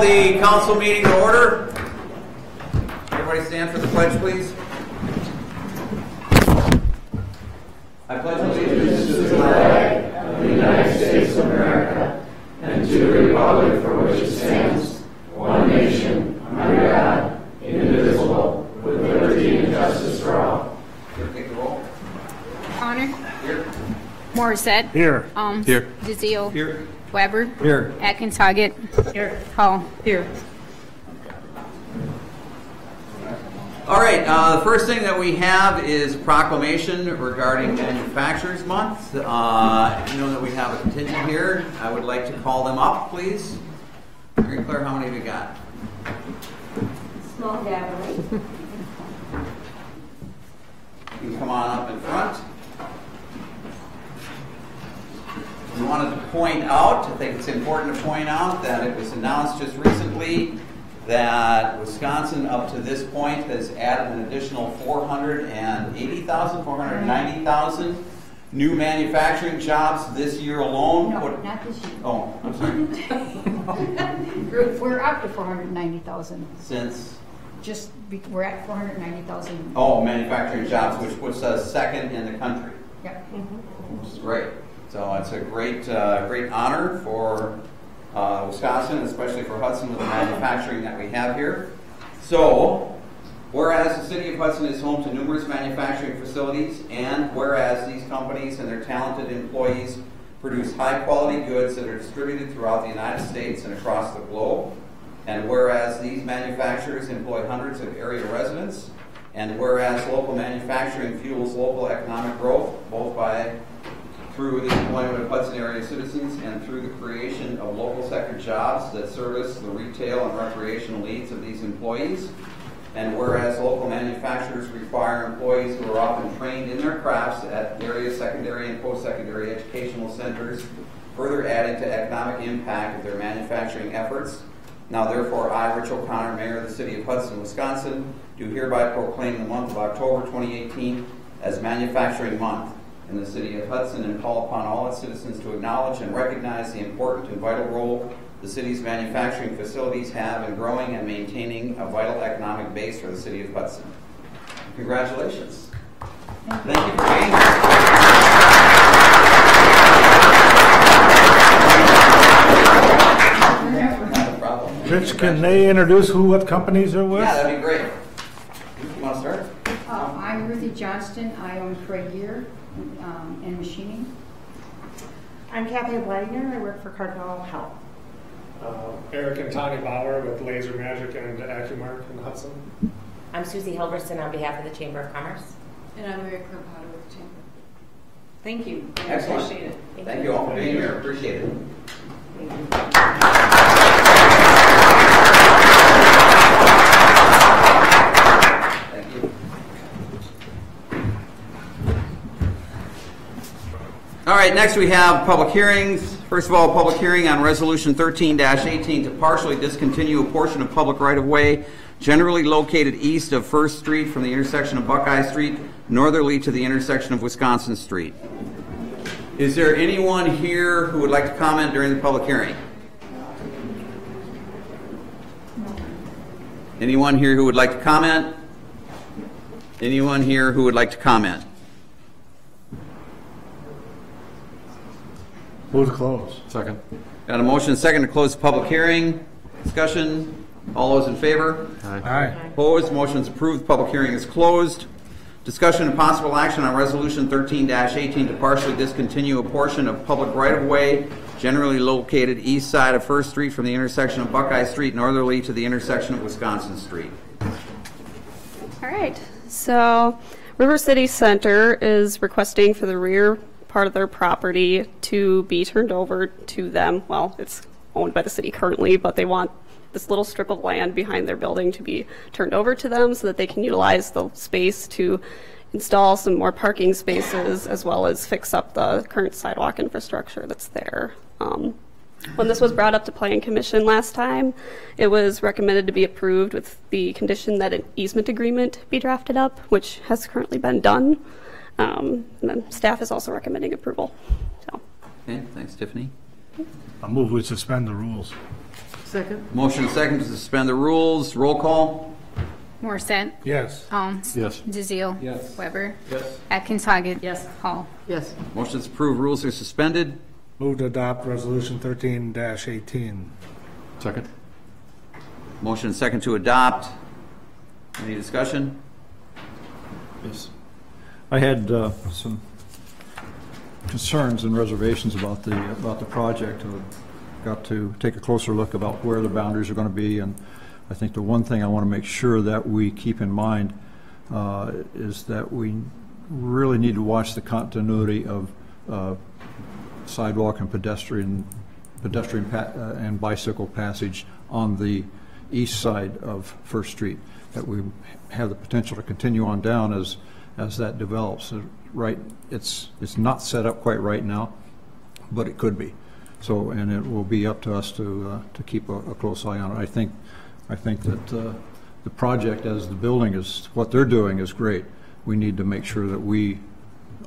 call the council meeting to order. Everybody stand for the pledge, please. I pledge allegiance to the flag of the United States of America and to the republic for which it stands, one nation, under God, indivisible, with liberty and justice for all. Take the roll. Honor. Here. Morissette. Here. Here. DeZio. Here. Weber. Here. Atkins Hoggett. Here. Hall. Here. All right, the first thing that we have is proclamation regarding Manufacturers Month. You know that we have a contingent here. I would like to call them up, please. Mary Claire, how many have you got? Small gathering. You can come on up in front. We wanted to point out, I think it's important to point out that it was announced just recently that Wisconsin up to this point has added an additional 490,000 new manufacturing jobs this year alone. No, not this year. Oh, I'm sorry. We're up to 490,000. Since? We're at 490,000. Oh, manufacturing jobs, which puts us second in the country. Yep. Which is great. So it's a great honor for Wisconsin, especially for Hudson with the manufacturing that we have here. So, whereas the city of Hudson is home to numerous manufacturing facilities, and whereas these companies and their talented employees produce high-quality goods that are distributed throughout the United States and across the globe, and whereas these manufacturers employ hundreds of area residents, and whereas local manufacturing fuels local economic growth, both through the employment of Hudson area citizens and through the creation of local sector jobs that service the retail and recreational needs of these employees. And whereas local manufacturers require employees who are often trained in their crafts at various secondary and post-secondary educational centers, further adding to economic impact of their manufacturing efforts. Now therefore, I, Rich O'Connor, Mayor of the City of Hudson, Wisconsin, do hereby proclaim the month of October 2018 as Manufacturing Month in the City of Hudson, and call upon all its citizens to acknowledge and recognize the important and vital role the city's manufacturing facilities have in growing and maintaining a vital economic base for the City of Hudson. Congratulations. Thank you for being here. Not a problem. Rich, can they introduce what companies they're with? Yeah, that'd be great. You want to start? I'm Ruthie Johnston. I own Craig Gear and Machining. I'm Kathy Bleidinger. I work for Cardinal Health. Eric and Tanya Bauer with Laser Magic and Acumark in Hudson. I'm Susie Hilverson on behalf of the Chamber of Commerce. And I'm Mary Claire Potter with the Chamber. Thank you. I Excellent. appreciate it. Thank you all for being here. Appreciate it. Thank you. Thank you. All right, next we have public hearings. First of all, public hearing on Resolution 13-18 to partially discontinue a portion of public right-of-way generally located east of 1st Street from the intersection of Buckeye Street, northerly to the intersection of Wisconsin Street. Is there anyone here who would like to comment during the public hearing? Anyone here who would like to comment? Anyone here who would like to comment? Move to close. Second. Got a motion second to close the public hearing. Discussion. All those in favor? Aye. Opposed? Motion's approved. Public hearing is closed. Discussion and possible action on Resolution 13-18 to partially discontinue a portion of public right-of-way generally located east side of 1st Street from the intersection of Buckeye Street northerly to the intersection of Wisconsin Street. All right. So River City Center is requesting for the rear part of their property to be turned over to them. Well, it's owned by the city currently, but they want this little strip of land behind their building to be turned over to them so that they can utilize the space to install some more parking spaces as well as fix up the current sidewalk infrastructure that's there. When this was brought up to Planning Commission last time, it was recommended to be approved with the condition that an easement agreement be drafted up, which has currently been done. And then staff is also recommending approval. So. Okay, thanks, Tiffany. I move we suspend the rules. Second. Motion second to suspend the rules. Roll call. Morissette. Yes. Alms. Yes. DeZiel. Yes. Weber. Yes. Atkins Hoggett. Yes. Hall. Yes. Motion's approved. Rules are suspended. Move to adopt resolution 13-18. Second. Motion second to adopt. Any discussion? Yes. I had some concerns and reservations about the project. Got to take a closer look about where the boundaries are going to be, and I think the one thing I want to make sure that we keep in mind is that we really need to watch the continuity of sidewalk and pedestrian and bicycle passage on the east side of First Street, that we have the potential to continue on down as that develops. Right, it's not set up quite right now, but it could be. So, and it will be up to us to keep a close eye on it. I think that the project, as the building is, what they're doing is great. We need to make sure that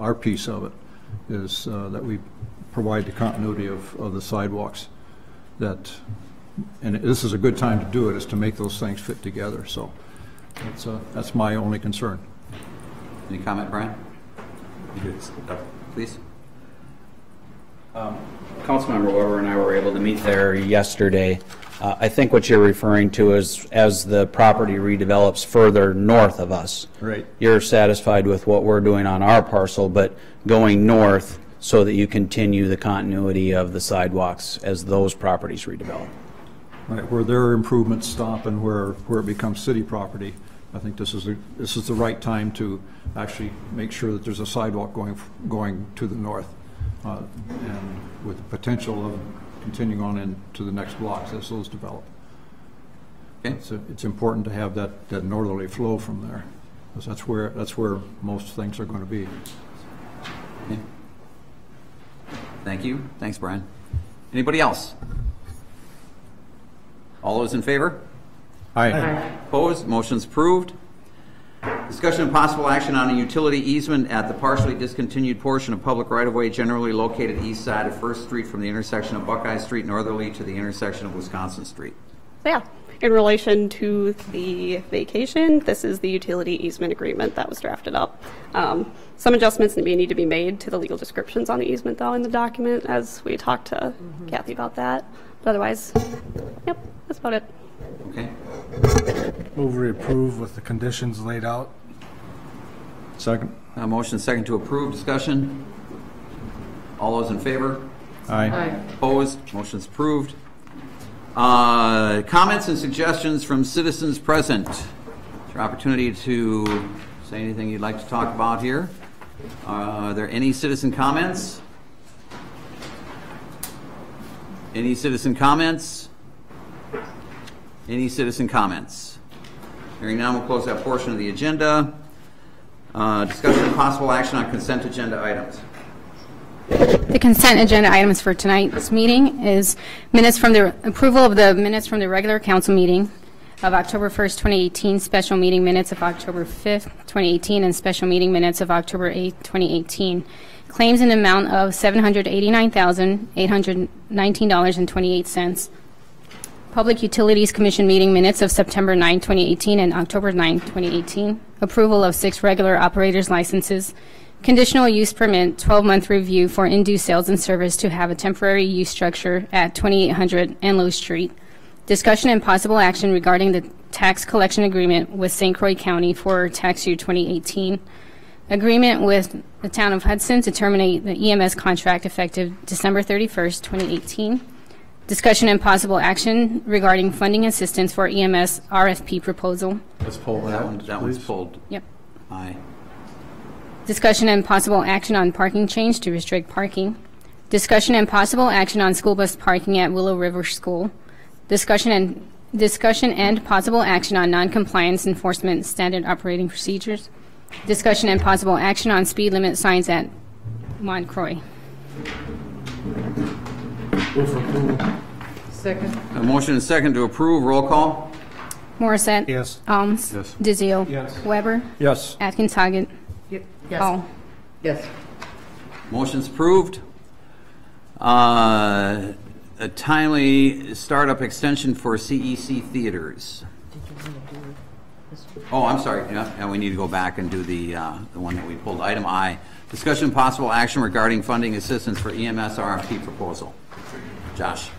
our piece of it is that we provide the continuity of the sidewalks. And this is a good time to do it, is to make those things fit together. So that's my only concern. Any comment, Brian? Please. Councilmember Weber and I were able to meet there yesterday. I think what you're referring to is as the property redevelops further north of us. Right. You're satisfied with what we're doing on our parcel, but going north so that you continue the continuity of the sidewalks as those properties redevelop. Right, where their improvements stop and where it becomes city property. I think this is the right time to actually make sure that there's a sidewalk going to the north, and with the potential of continuing on into the next blocks as those develop. Okay. It's important to have that northerly flow from there, because that's where most things are going to be. Okay. Thank you. Thanks, Brian. Anybody else? All those in favor? Aye. Opposed? Motion's approved. Discussion and possible action on a utility easement at the partially discontinued portion of public right-of-way generally located east side of First Street from the intersection of Buckeye Street northerly to the intersection of Wisconsin Street. Yeah. In relation to the vacation, this is the utility easement agreement that was drafted up. Some adjustments may need to be made to the legal descriptions on the easement, though, in the document, as we talked to Kathy about that. But otherwise, yep, that's about it. Okay. Move we approve with the conditions laid out. Second. Motion second to approve. Discussion. All those in favor? Aye. Opposed? Motion's approved. Comments and suggestions from citizens present. It's your opportunity to say anything you'd like to talk about here. Are there any citizen comments? Any citizen comments? Any citizen comments? Hearing none, we'll close that portion of the agenda. Discussion and possible action on consent agenda items. The consent agenda items for tonight's meeting is minutes from the approval of the minutes from the regular council meeting of October 1st, 2018, special meeting minutes of October 5th, 2018, and special meeting minutes of October 8th, 2018. Claims in the amount of $789,819.28. Public Utilities Commission meeting minutes of September 9, 2018 and October 9, 2018. Approval of 6 regular operators licenses. Conditional use permit, 12-month review for induced sales and service to have a temporary use structure at 2800 Enloe Street. Discussion and possible action regarding the tax collection agreement with St. Croix County for tax year 2018. Agreement with the town of Hudson to terminate the EMS contract effective December 31st, 2018. Discussion and possible action regarding funding assistance for EMS RFP proposal. Let's pull That one's pulled. Yep. Aye. Discussion and possible action on parking change to restrict parking. Discussion and possible action on school bus parking at Willow River School. Discussion and possible action on non-compliance enforcement standard operating procedures. Discussion and possible action on speed limit signs at Montcroy. Move for approval. Second. A motion and second to approve. Roll call. Morissette. Yes. Alms. Yes. DeZiel. Yes. Weber. Yes. Atkins Hoggett. Yes. Hall. Yes. Motion's approved. a timely startup extension for CEC theaters. Oh, I'm sorry. Yeah, we need to go back and do the one that we pulled. Item I, discussion possible action regarding funding assistance for EMS RFP proposal. Josh.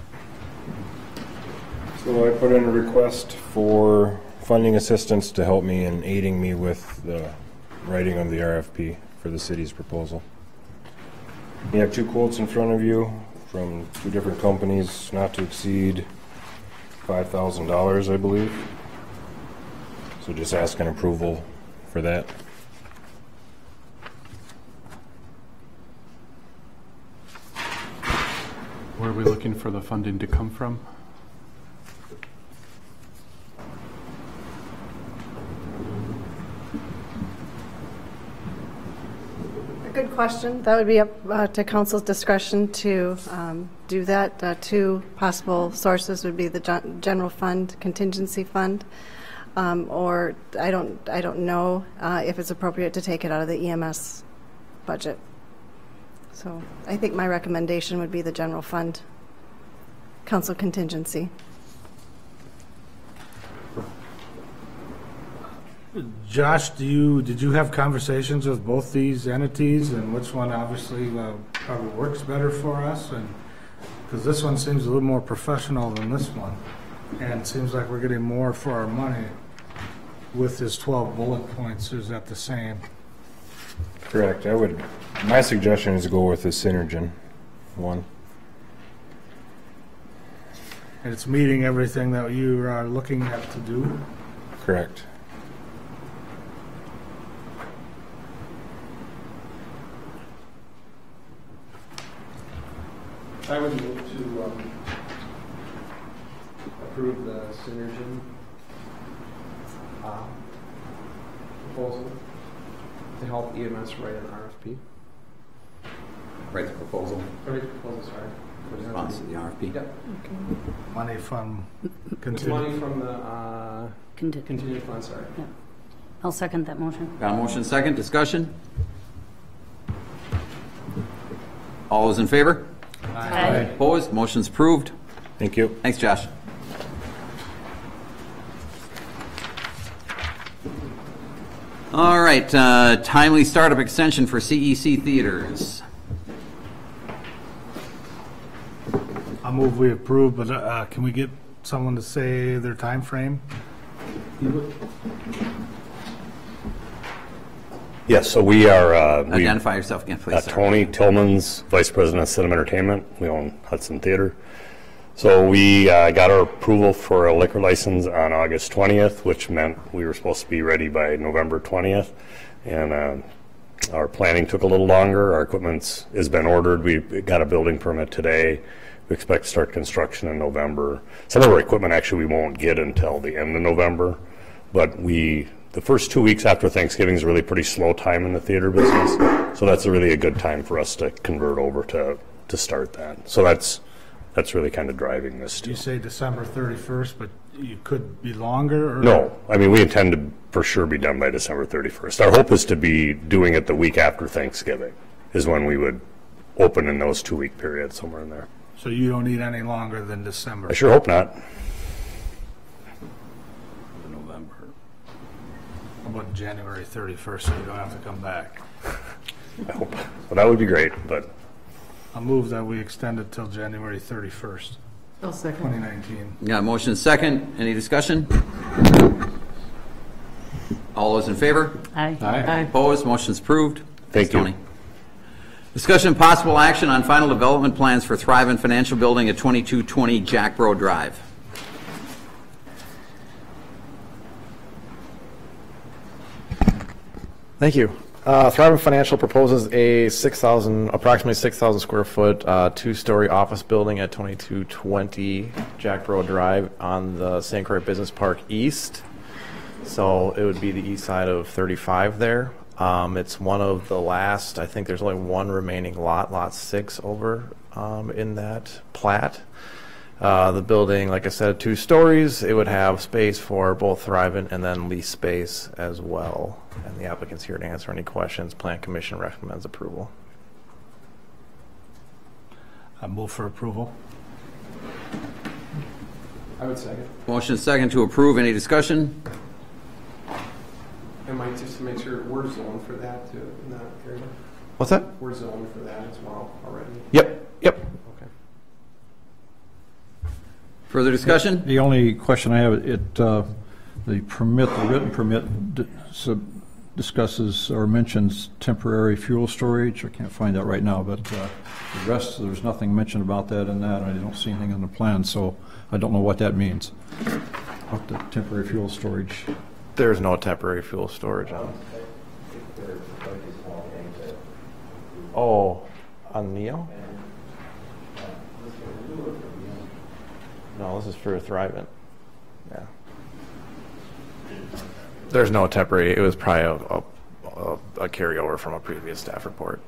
So I put in a request for funding assistance to help me in aiding me with the writing of the RFP for the city's proposal. You have 2 quotes in front of you from 2 different companies, not to exceed $5,000, I believe. So just asking approval for that. Where are we looking for the funding to come from? Good question. That would be up to council's discretion to do that. 2 possible sources would be the general fund, contingency fund, or I don't know if it's appropriate to take it out of the EMS budget. So I think my recommendation would be the general fund, council contingency. Josh, did you have conversations with both these entities, and which one obviously probably works better for us? And because this one seems a little more professional than this one, and it seems like we're getting more for our money with his 12 bullet points. Is that the same? Correct. My suggestion is to go with the Synergen one. And it's meeting everything that you are looking at to do? Correct. I would move to approve the Synergen proposal to help EMS write an RFP. Write the proposal. Write the proposal, sorry. For the Response to the RFP. Yep. Okay. Money from It's money from the contingent fund, sorry. Yep. I'll second that motion. Got a motion second. Discussion? All those in favor? Aye. Opposed? Motion's approved. Thank you. Thanks, Josh. All right, timely startup extension for CEC theaters. I move we approve, but can we get someone to say their time frame? Yes, so we are... Identify yourself again, please. Tony Tillmans, Vice President of Cinema Entertainment. We own Hudson Theater. So we got our approval for a liquor license on August 20th, which meant we were supposed to be ready by November 20th. And our planning took a little longer. Our equipment has been ordered. We got a building permit today. We expect to start construction in November. Some of our equipment actually we won't get until the end of November. But the first 2 weeks after Thanksgiving is a really pretty slow time in the theater business. So that's really a good time for us to convert over to start that. So that's really kind of driving this too. You say December 31st, but you could be longer? Or? No, I mean, we intend to for sure be done by December 31st. Our hope is to be doing it the week after Thanksgiving is when we would open in those 2 week periods, somewhere in there. So you don't need any longer than December? I sure hope not. November. How about January 31st, so you don't have to come back? I hope. Well, that would be great, but... I'll move that we extend it till January 31st, I'll second. 2019. Got a motion second. Any discussion? All those in favor? Aye. Aye. Opposed? Motion's approved. Thank you. Tony. Discussion and possible action on final development plans for Thrive Financial Building at 2220 Jack Bro Drive. Thank you. Thrive Financial proposes a approximately 6,000 square foot, 2-story office building at 2220 Jack Bro Drive on the St. Croix Business Park East. So it would be the east side of 35 there. It's one of the last, I think there's only one remaining lot 6 over in that plat. The building, like I said, 2 stories. It would have space for both Thrive and then lease space as well. And the applicant's here to answer any questions. Plan Commission recommends approval. I move for approval. I would second. Motion second to approve. Any discussion? And Mike, just to make sure, we're zoned for that too, in that area? What's that? We're zoned for that as well already? Yep, yep. Okay. Further discussion? The only question I have, the permit, the written permit discusses or mentions temporary fuel storage. I can't find that right now, but the rest, there's nothing mentioned about that in that. I don't see anything on the plan, so I don't know what that means. What the temporary fuel storage. There's no temporary fuel storage on. Oh, on Neo? No, this is for Thrivent. Yeah. There's no temporary. It was probably a carryover from a previous staff report.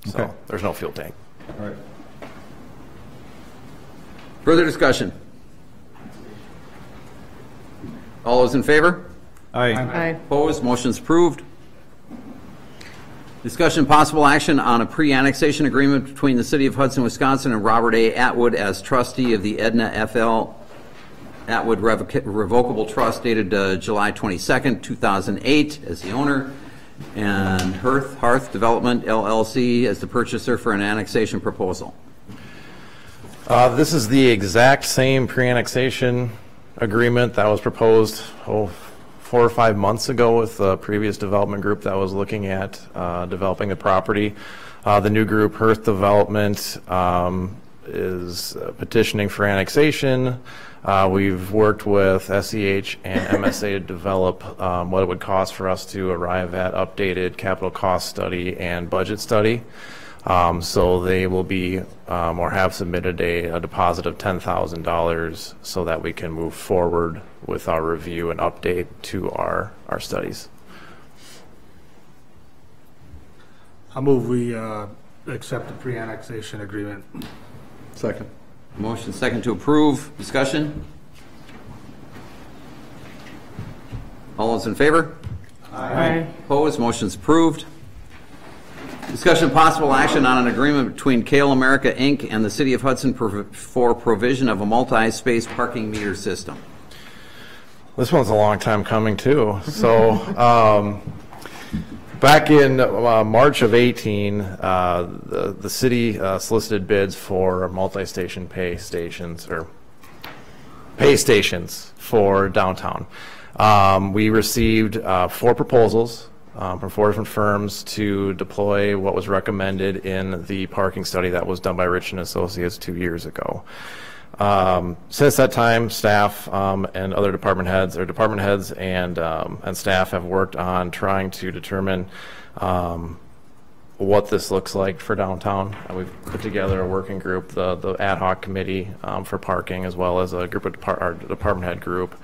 So Okay. there's no fuel tank. All right. Further discussion? All those in favor? Aye. Opposed? Motion's approved. Discussion possible action on a pre-annexation agreement between the City of Hudson, Wisconsin and Robert A. Atwood as trustee of the Edna F.L. Atwood Revocable Trust dated July 22nd, 2008 as the owner, and Hearth Development LLC as the purchaser for an annexation proposal. This is the exact same pre-annexation agreement that was proposed 4 or 5 months ago with the previous development group that was looking at developing the property. The new group, Hearth Development, is petitioning for annexation. We've worked with SEH and MSA to develop what it would cost for us to arrive at updated capital cost study and budget study. So they will be or have submitted a deposit of $10,000 so that we can move forward with our review and update to our studies. I move we accept the pre-annexation agreement. Second. Motion second to approve. Discussion? All those in favor? Aye. Opposed? Motion's approved. Discussion possible action on an agreement between Kale America, Inc. and the City of Hudson for provision of a multi-space parking meter system. This one's a long time coming too. So back in March of 18, the city solicited bids for multi-station pay stations for downtown. We received 4 proposals from 4 different firms to deploy what was recommended in the parking study that was done by Rich and Associates 2 years ago. Since that time, staff and other department heads and staff have worked on trying to determine what this looks like for downtown. We've put together a working group, the ad hoc committee for parking, as well as a group of our department head group.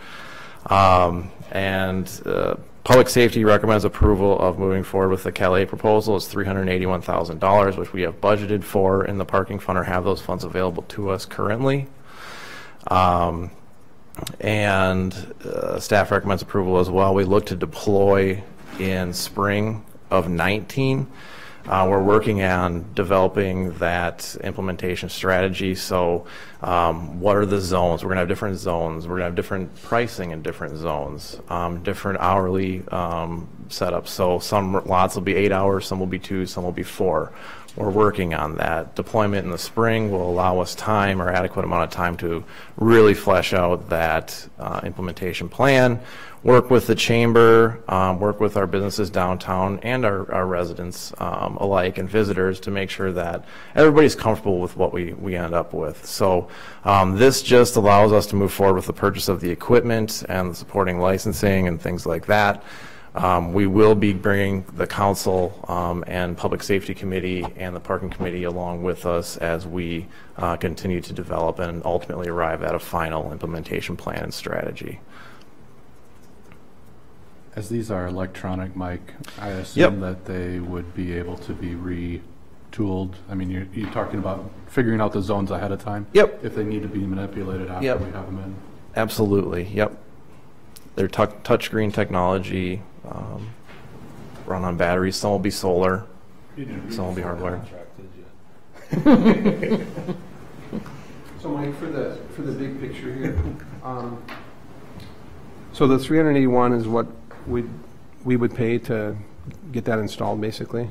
Public Safety recommends approval of moving forward with the Calais proposal. It's $381,000, which we have budgeted for in the parking fund or have those funds available to us currently. Staff recommends approval as well. We look to deploy in spring of 19. We're working on developing that implementation strategy. So what are the zones? We're going to have different zones. We're going to have different pricing in different zones, different hourly setups. So some lots will be 8 hours, some will be 2, some will be 4. We're working on that. Deployment in the spring will allow us time or adequate amount of time to really flesh out that implementation plan, work with the chamber, work with our businesses downtown and our residents alike and visitors to make sure that everybody's comfortable with what we end up with. So this just allows us to move forward with the purchase of the equipment and the supporting licensing and things like that. We will be bringing the council and public safety committee and the parking committee along with us as we continue to develop and ultimately arrive at a final implementation plan and strategy. As these are electronic, Mike, I assume that they would be able to be retooled. I mean, you're talking about figuring out the zones ahead of time? Yep. If they need to be manipulated after we have them in? Absolutely, yep. They're touchscreen technology, run on batteries. Some will be solar, some will be hardwired. So Mike, for the big picture here, so the 381 is what we would pay to get that installed, basically?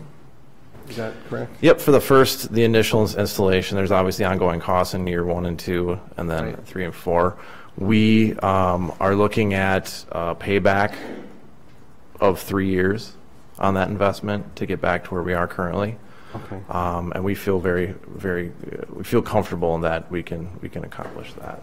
Is that correct? Yep, for the initial installation, there's obviously ongoing costs in year 1 and 2, and then 3 and 4. We are looking at payback of 3 years on that investment to get back to where we are currently. Okay. And we feel we feel comfortable in that we can accomplish that.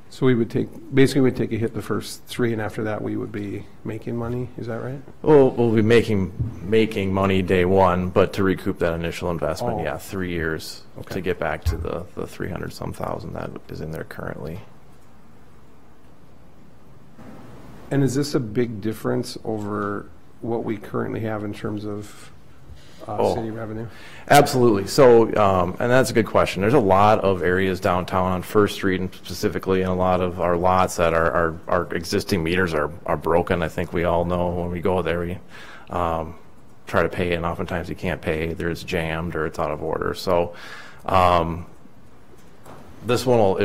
So we would take a hit the first 3, and after that we would be making money. Is that right? Well, we'll be making money day 1, but to recoup that initial investment, 3 years to get back to the 300-some thousand that is in there currently. And is this a big difference over what we currently have in terms of city revenue? Absolutely. So, and that's a good question. There's a lot of areas downtown on First Street, and specifically in a lot of our lots that our existing meters are broken. I think we all know when we go there, we try to pay, and oftentimes you can't pay. There's jammed or it's out of order. So, this one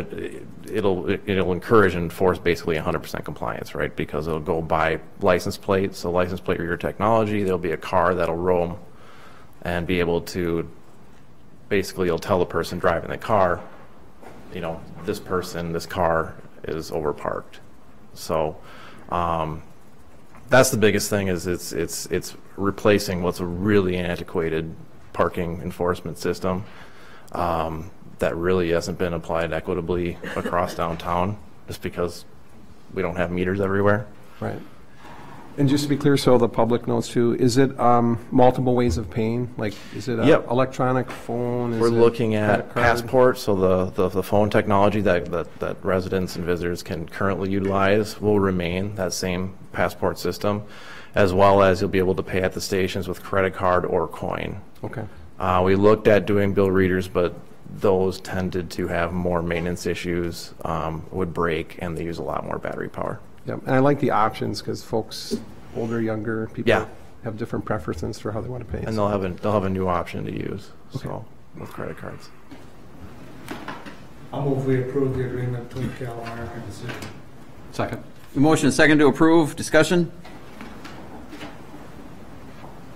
it'll encourage and enforce basically 100% compliance, right? Because it'll go by license plate. So license plate reader technology. There'll be a car that'll roam and be able to, basically, you'll tell the person driving the car, you know, this car is overparked. So that's the biggest thing, is it's replacing what's a really antiquated parking enforcement system that really hasn't been applied equitably across downtown, just because we don't have meters everywhere. Right. And just to be clear, so the public knows too, is it multiple ways of paying? Like, is it electronic phone? We're looking at Passport, so the phone technology that residents and visitors can currently utilize will remain that same Passport system, as well as you'll be able to pay at the stations with credit card or coin. Okay. We looked at doing bill readers, but those tended to have more maintenance issues, would break, and they use a lot more battery power. Yep, and I like the options because folks, older, younger people, have different preferences for how they want to pay. And they'll have a new option to use. So with credit cards. I'll move we approve the agreement between Cal-America and the city. Second. The motion is second to approve. Discussion.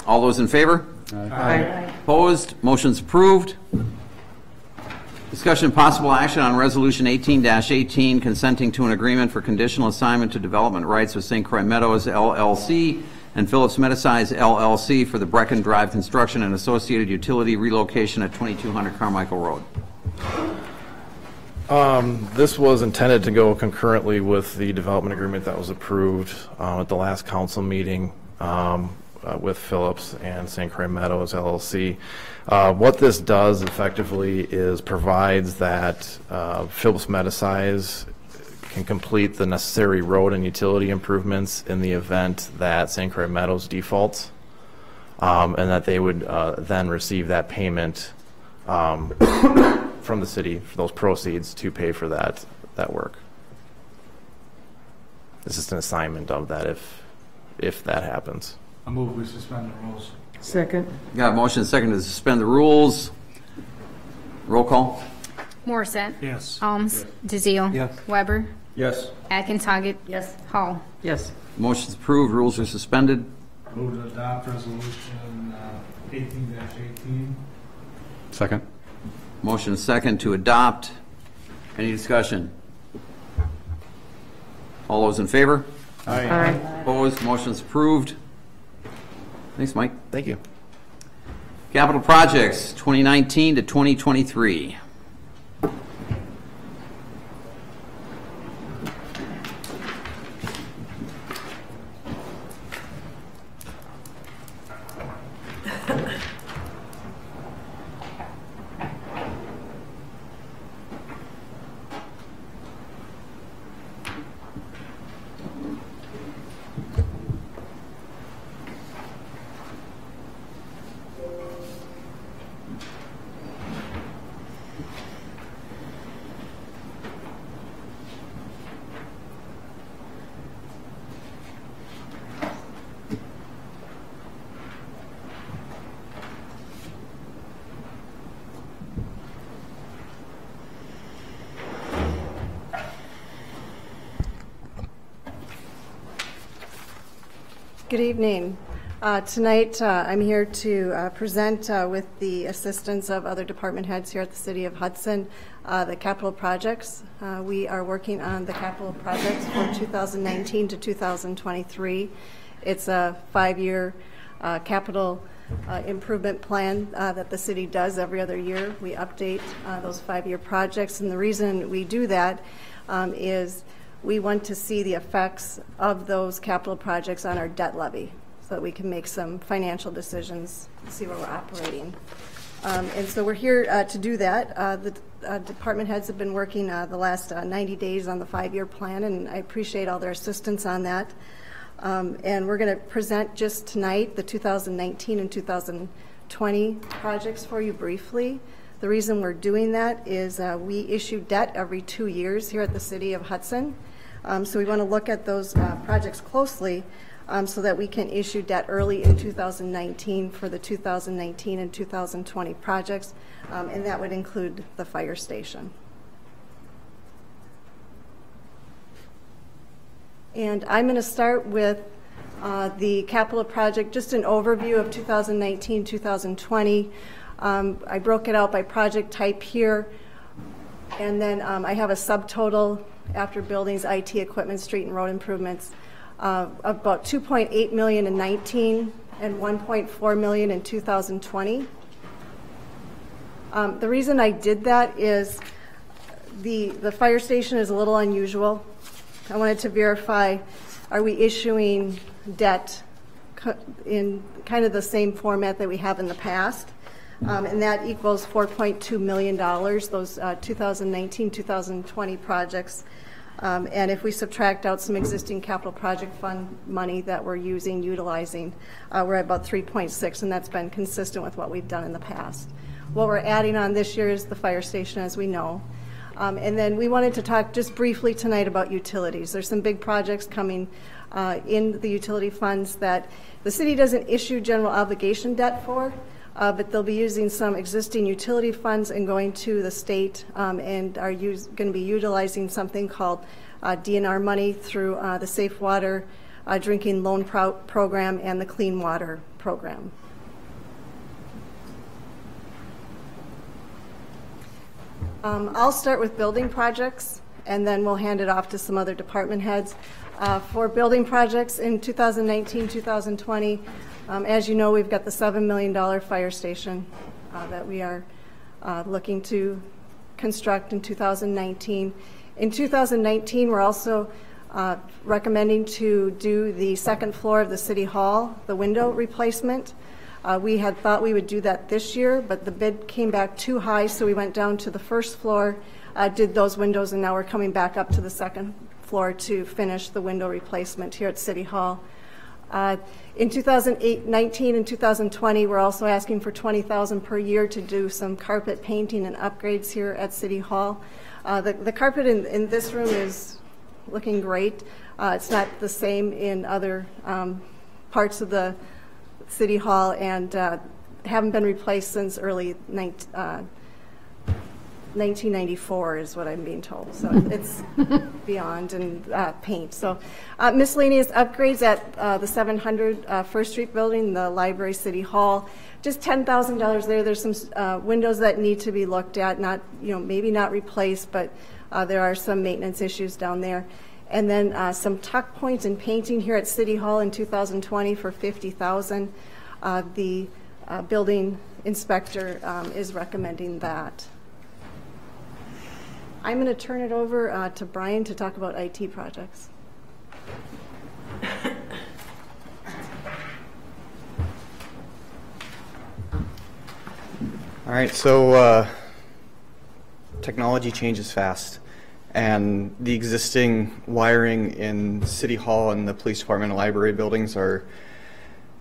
All those in favor? Aye. Opposed? Motion's approved. Discussion and possible action on Resolution 18-18, consenting to an agreement for conditional assignment to development rights with St. Croix Meadows LLC and Phillips Medisize LLC for the Brecken Drive construction and associated utility relocation at 2200 Carmichael Road. This was intended to go concurrently with the development agreement that was approved at the last council meeting with Phillips and St. Croix Meadows LLC. What this does effectively is provides that Phillips Medisize can complete the necessary road and utility improvements in the event that St. Croix Meadows defaults, and that they would then receive that payment from the city for those proceeds to pay for that work. This is an assignment of that if that happens. I move we suspend the rules. Second. Got a motion second to suspend the rules. Roll call. Morissette. Yes. Alms. DeZiel. Yes. Weber. Yes. Atkins Hoggett. Yes. Hall. Yes. Motion's approved. Rules are suspended. Move to adopt resolution 18-18. Second. Motion second to adopt. Any discussion? All those in favor? Aye. Opposed? Motion's approved. Thanks, Mike. Thank you. Capital projects 2019 to 2023. Good evening. Tonight, I'm here to present with the assistance of other department heads here at the City of Hudson, the capital projects. We are working on the capital projects for 2019 to 2023. It's a 5-year capital improvement plan that the city does every other year. We update those 5-year projects, and the reason we do that is we want to see the effects of those capital projects on our debt levy so that we can make some financial decisions, see where we're operating. And so we're here to do that. The department heads have been working the last 90 days on the 5-year plan, and I appreciate all their assistance on that. And we're going to present just tonight the 2019 and 2020 projects for you briefly. The reason we're doing that is we issue debt every 2 years here at the City of Hudson. So we want to look at those projects closely so that we can issue debt early in 2019 for the 2019 and 2020 projects, and that would include the fire station. And I'm going to start with the capital project, just an overview of 2019, 2020. I broke it out by project type here, and then I have a subtotal after buildings, IT, equipment, street and road improvements, about $2.8 million in 19 and $1.4 million in 2020. The reason I did that is the fire station is a little unusual. I wanted to verify, are we issuing debt in kind of the same format that we have in the past? And that equals $4.2 million, those 2019, 2020 projects. And if we subtract out some existing capital project fund money that we're utilizing, we're at about 3.6, and that's been consistent with what we've done in the past. What we're adding on this year is the fire station, as we know. And then we wanted to talk just briefly tonight about utilities. There's some big projects coming in the utility funds that the city doesn't issue general obligation debt for, but they'll be using some existing utility funds and going to the state and are going to be utilizing something called DNR money through the Safe Water Drinking Loan Program and the Clean Water Program. I'll start with building projects, and then we'll hand it off to some other department heads. For building projects in 2019, 2020, as you know, we've got the $7 million fire station that we are looking to construct in 2019. In 2019, we're also recommending to do the second floor of the City Hall, the window replacement. We had thought we would do that this year, but the bid came back too high, so we went down to the first floor, did those windows, and now we're coming back up to the second floor to finish the window replacement here at City Hall. In 2019 and 2020, we're also asking for $20,000 per year to do some carpet painting and upgrades here at City Hall. The carpet in this room is looking great. It's not the same in other parts of the City Hall, and haven't been replaced since early 1994 is what I'm being told. So it's beyond and paint. So miscellaneous upgrades at the 700 First Street building, the library, City Hall, just $10,000 there. There's some windows that need to be looked at, not, maybe not replaced, but there are some maintenance issues down there. And then some tuck points and painting here at City Hall in 2020 for $50,000. The building inspector is recommending that. I'm going to turn it over to Brian to talk about IT projects. All right, so technology changes fast, and the existing wiring in City Hall and the police department and library buildings are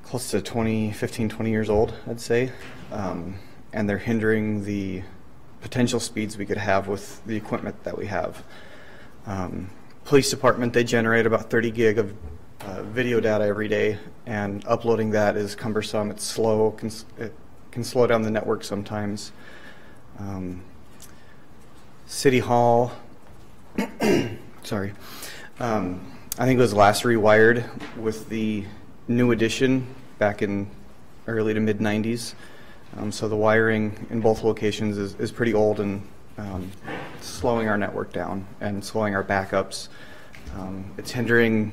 close to 15, 20 years old, I'd say, and they're hindering the potential speeds we could have with the equipment that we have. Police department, they generate about 30 gig of video data every day, and uploading that is cumbersome. It's slow. It can slow down the network sometimes. City Hall, sorry, I think it was last rewired with the new addition back in early to mid-90s. So the wiring in both locations is pretty old and slowing our network down and slowing our backups. It's hindering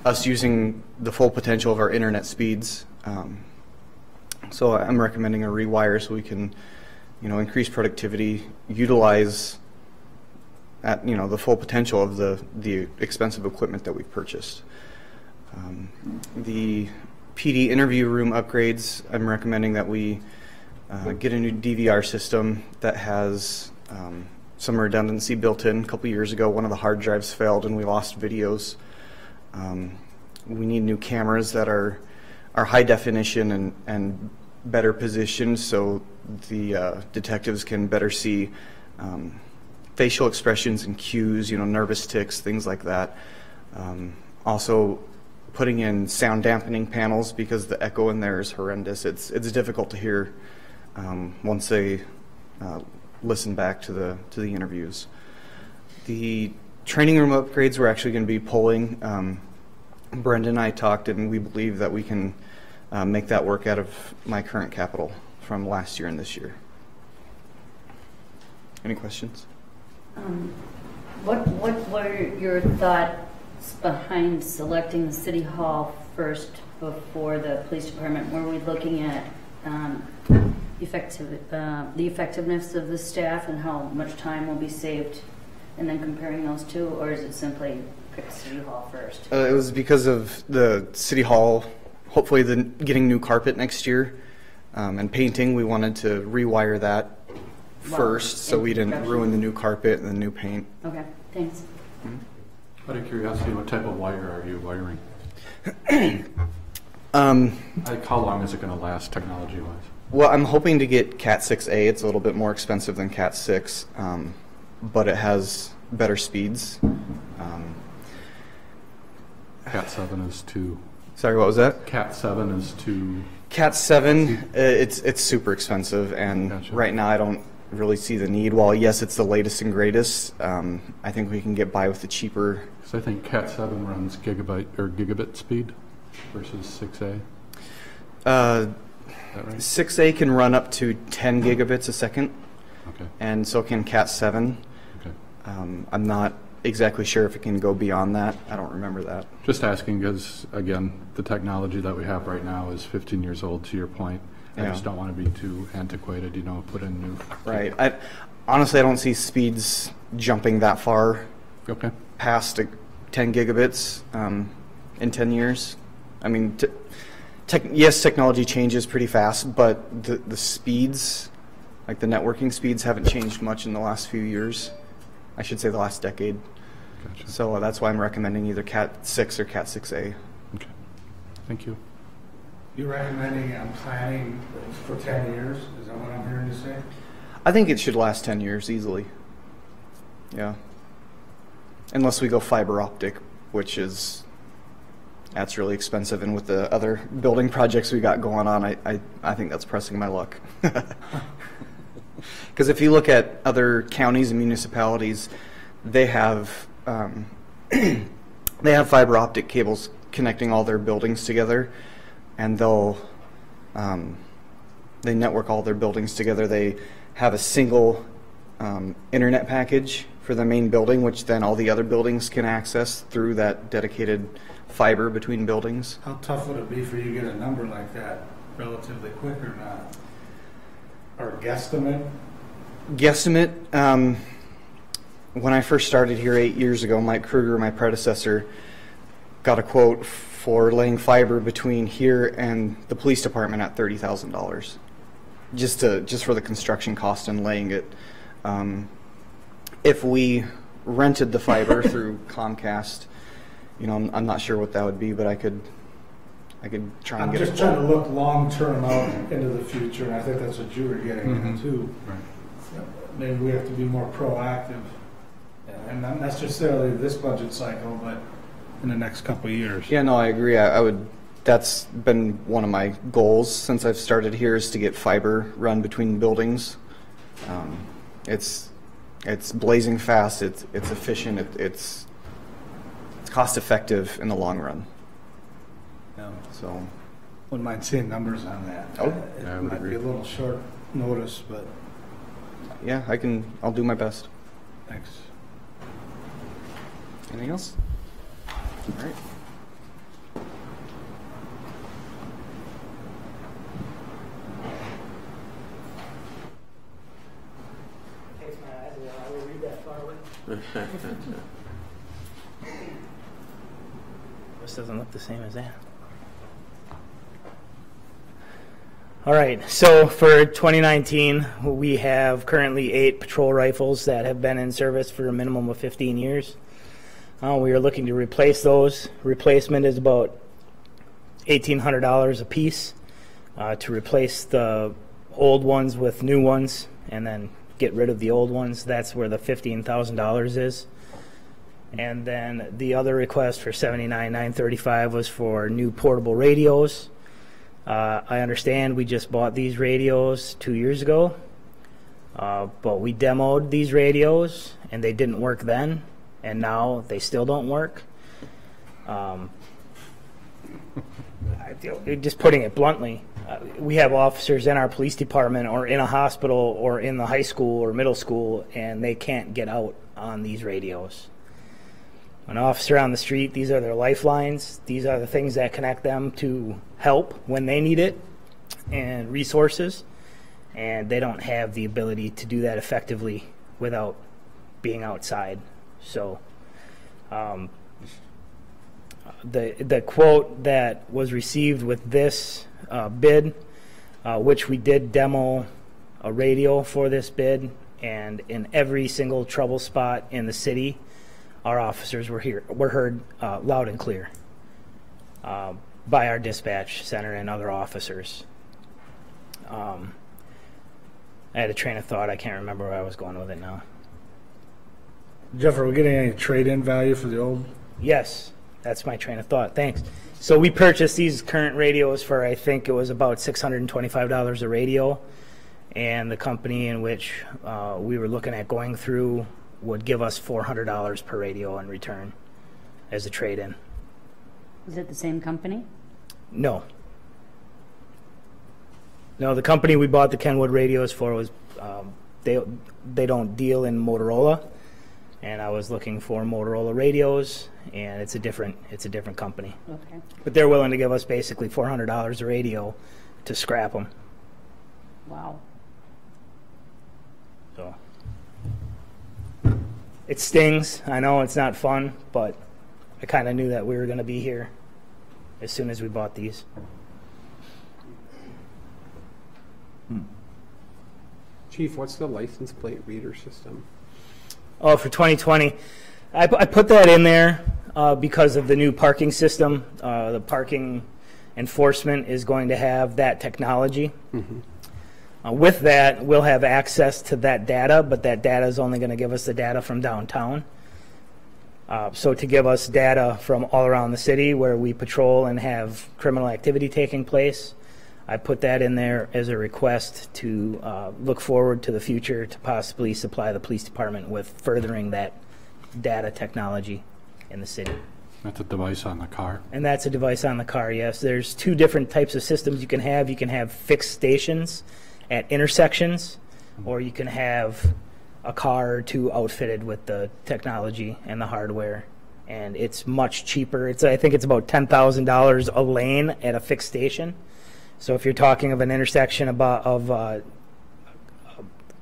us using the full potential of our internet speeds. So I'm recommending a rewire so we can, increase productivity, utilize at the full potential of the expensive equipment that we've purchased. The PD interview room upgrades, I'm recommending that we get a new DVR system that has some redundancy built in. A couple years ago, one of the hard drives failed and we lost videos. We need new cameras that are high definition and better positioned so the detectives can better see facial expressions and cues, nervous tics, things like that. Also, putting in sound dampening panels because the echo in there is horrendous. It's difficult to hear once they listen back to the interviews. The training room upgrades we're actually going to be pulling. Brendan and I talked, and we believe that we can make that work out of my current capital from last year and this year. Any questions? What were your thoughts behind selecting the City Hall first before the police department? Were we looking at the effectiveness of the staff and how much time will be saved, and then comparing those two, or is it simply pick City Hall first? It was because of the City Hall, hopefully getting new carpet next year, and painting. We wanted to rewire that first so we didn't ruin the new carpet and the new paint. Okay, thanks. Out of curiosity, what type of wire are you wiring? Like how long is it going to last technology-wise? Well, I'm hoping to get Cat 6A. It's a little bit more expensive than Cat 6, but it has better speeds. Cat 7 is too... Sorry, what was that? Cat 7 is too... Cat 7, it's super expensive, and Gotcha. Right now I don't really see the need. While yes, it's the latest and greatest, I think we can get by with the cheaper. So I think Cat 7 runs gigabit speed versus 6A. Right? 6A can run up to 10 gigabits a second, Okay. and so can Cat 7. Okay. I'm not exactly sure if it can go beyond that. I don't remember that. Just asking because, again, the technology that we have right now is 15 years old, to your point. I Yeah. just don't want to be too antiquated, put in new... Right. Honestly, I don't see speeds jumping that far Okay. past 10 gigabits in 10 years. I mean, yes, technology changes pretty fast, but the speeds, like the networking speeds, haven't changed much in the last few years. I should say the last decade. Gotcha. So that's why I'm recommending either Cat 6 or Cat 6A. Okay. Thank you. You're recommending planning for 10 years? Is that what I'm hearing you say? I think it should last 10 years easily. Yeah. Unless we go fiber optic, which that's really expensive, and with the other building projects we got going on, I think that's pressing my luck. Because if you look at other counties and municipalities, they have fiber optic cables connecting all their buildings together, and they network all their buildings together. They have a single internet package for the main building, which then all the other buildings can access through that dedicated fiber between buildings. How tough would it be for you to get a number like that relatively quick or not? Or guesstimate? Guesstimate, when I first started here 8 years ago, Mike Kruger, my predecessor, got a quote for laying fiber between here and the police department at $30,000, just for the construction cost and laying it. If we rented the fiber through Comcast, I'm not sure what that would be, but I could try and get it. I'm just trying to look long-term out into the future, and I think that's what you were getting at, too. Right. Maybe we have to be more proactive, and not necessarily this budget cycle, but in the next couple of years. Yeah, no, I agree. I would. That's been one of my goals since I've started here, is to get fiber run between buildings. It's blazing fast. It's efficient. It's cost effective in the long run. So, Wouldn't mind seeing numbers on that. Oh, It I would might agree. be a little short notice, but yeah, I'll do my best. thanks. Anything else? All right. I will read that forward. This doesn't look the same as that. All right, so for 2019, we have currently 8 patrol rifles that have been in service for a minimum of 15 years. We are looking to replace those. Replacement is about $1,800 a piece to replace the old ones with new ones and then get rid of the old ones. That's where the $15,000 is. And then the other request for $79,935 was for new portable radios. I understand we just bought these radios 2 years ago, but we demoed these radios and they didn't work then, and now they still don't work. Just putting it bluntly, we have officers in our police department or in a hospital or in the high school or middle school, and they can't get out on these radios. An officer on the street, these are their lifelines. These are the things that connect them to help when they need it and resources, and they don't have the ability to do that effectively without being outside. So the quote that was received with this bid, which we did demo a radio for this bid, and in every single trouble spot in the city, our officers were heard loud and clear by our dispatch center and other officers. I had a train of thought. I can't remember where I was going with it now. Jeff, are we getting any trade-in value for the old? Yes, that's my train of thought. Thanks. So we purchased these current radios for, I think it was about $625 a radio, and the company in which we were looking at going through would give us $400 per radio in return as a trade-in. Is it the same company? No. No, the company we bought the Kenwood radios for was, they don't deal in Motorola, and I was looking for Motorola radios, and it's a different company. Okay. But they're willing to give us basically $400 a radio to scrap them. Wow. So it stings. I know it's not fun, but I kind of knew that we were going to be here as soon as we bought these. Chief, what's the license plate reader system? Oh, for 2020, I put that in there because of the new parking system. The parking enforcement is going to have that technology. Mm-hmm. With that, we'll have access to that data, but that data is only going to give us the data from downtown. So to give us data from all around the city where we patrol and have criminal activity taking place, I put that in there as a request to look forward to the future to possibly supply the police department with furthering that data technology in the city. That's a device on the car. And that's a device on the car, yes. There's 2 different types of systems you can have. You can have fixed stations at intersections, or you can have a car or 2 outfitted with the technology and the hardware. And it's much cheaper. I think it's about $10,000 a lane at a fixed station. So if you're talking of an intersection of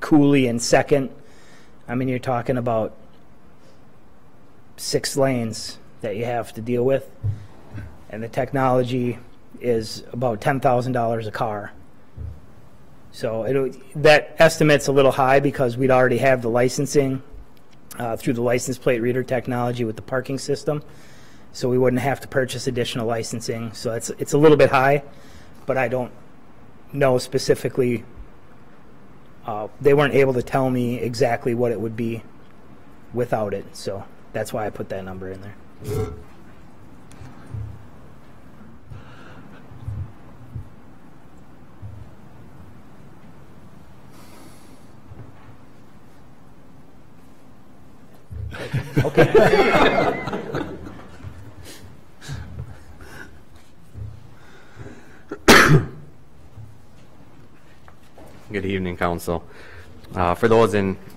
Cooley and 2nd, I mean, you're talking about 6 lanes that you have to deal with. And the technology is about $10,000 a car. So that estimate's a little high because we'd already have the licensing through the license plate reader technology with the parking system. So we wouldn't have to purchase additional licensing. So it's a little bit high, but I don't know specifically. They weren't able to tell me exactly what it would be without it. So that's why I put that number in there. Okay. Good evening, Council. For those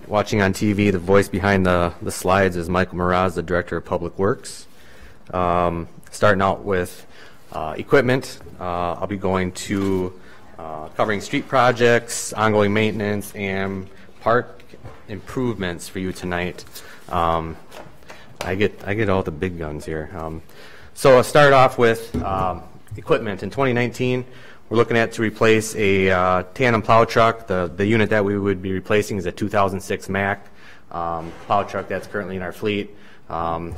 watching on TV, the voice behind the slides is Michael Mraz, the Director of Public Works. Starting out with equipment, I'll be going to covering street projects, ongoing maintenance, and park improvements for you tonight. I get all the big guns here. So I'll start off with equipment. In 2019, we're looking at to replace a tandem plow truck. The unit that we would be replacing is a 2006 Mack plow truck that's currently in our fleet.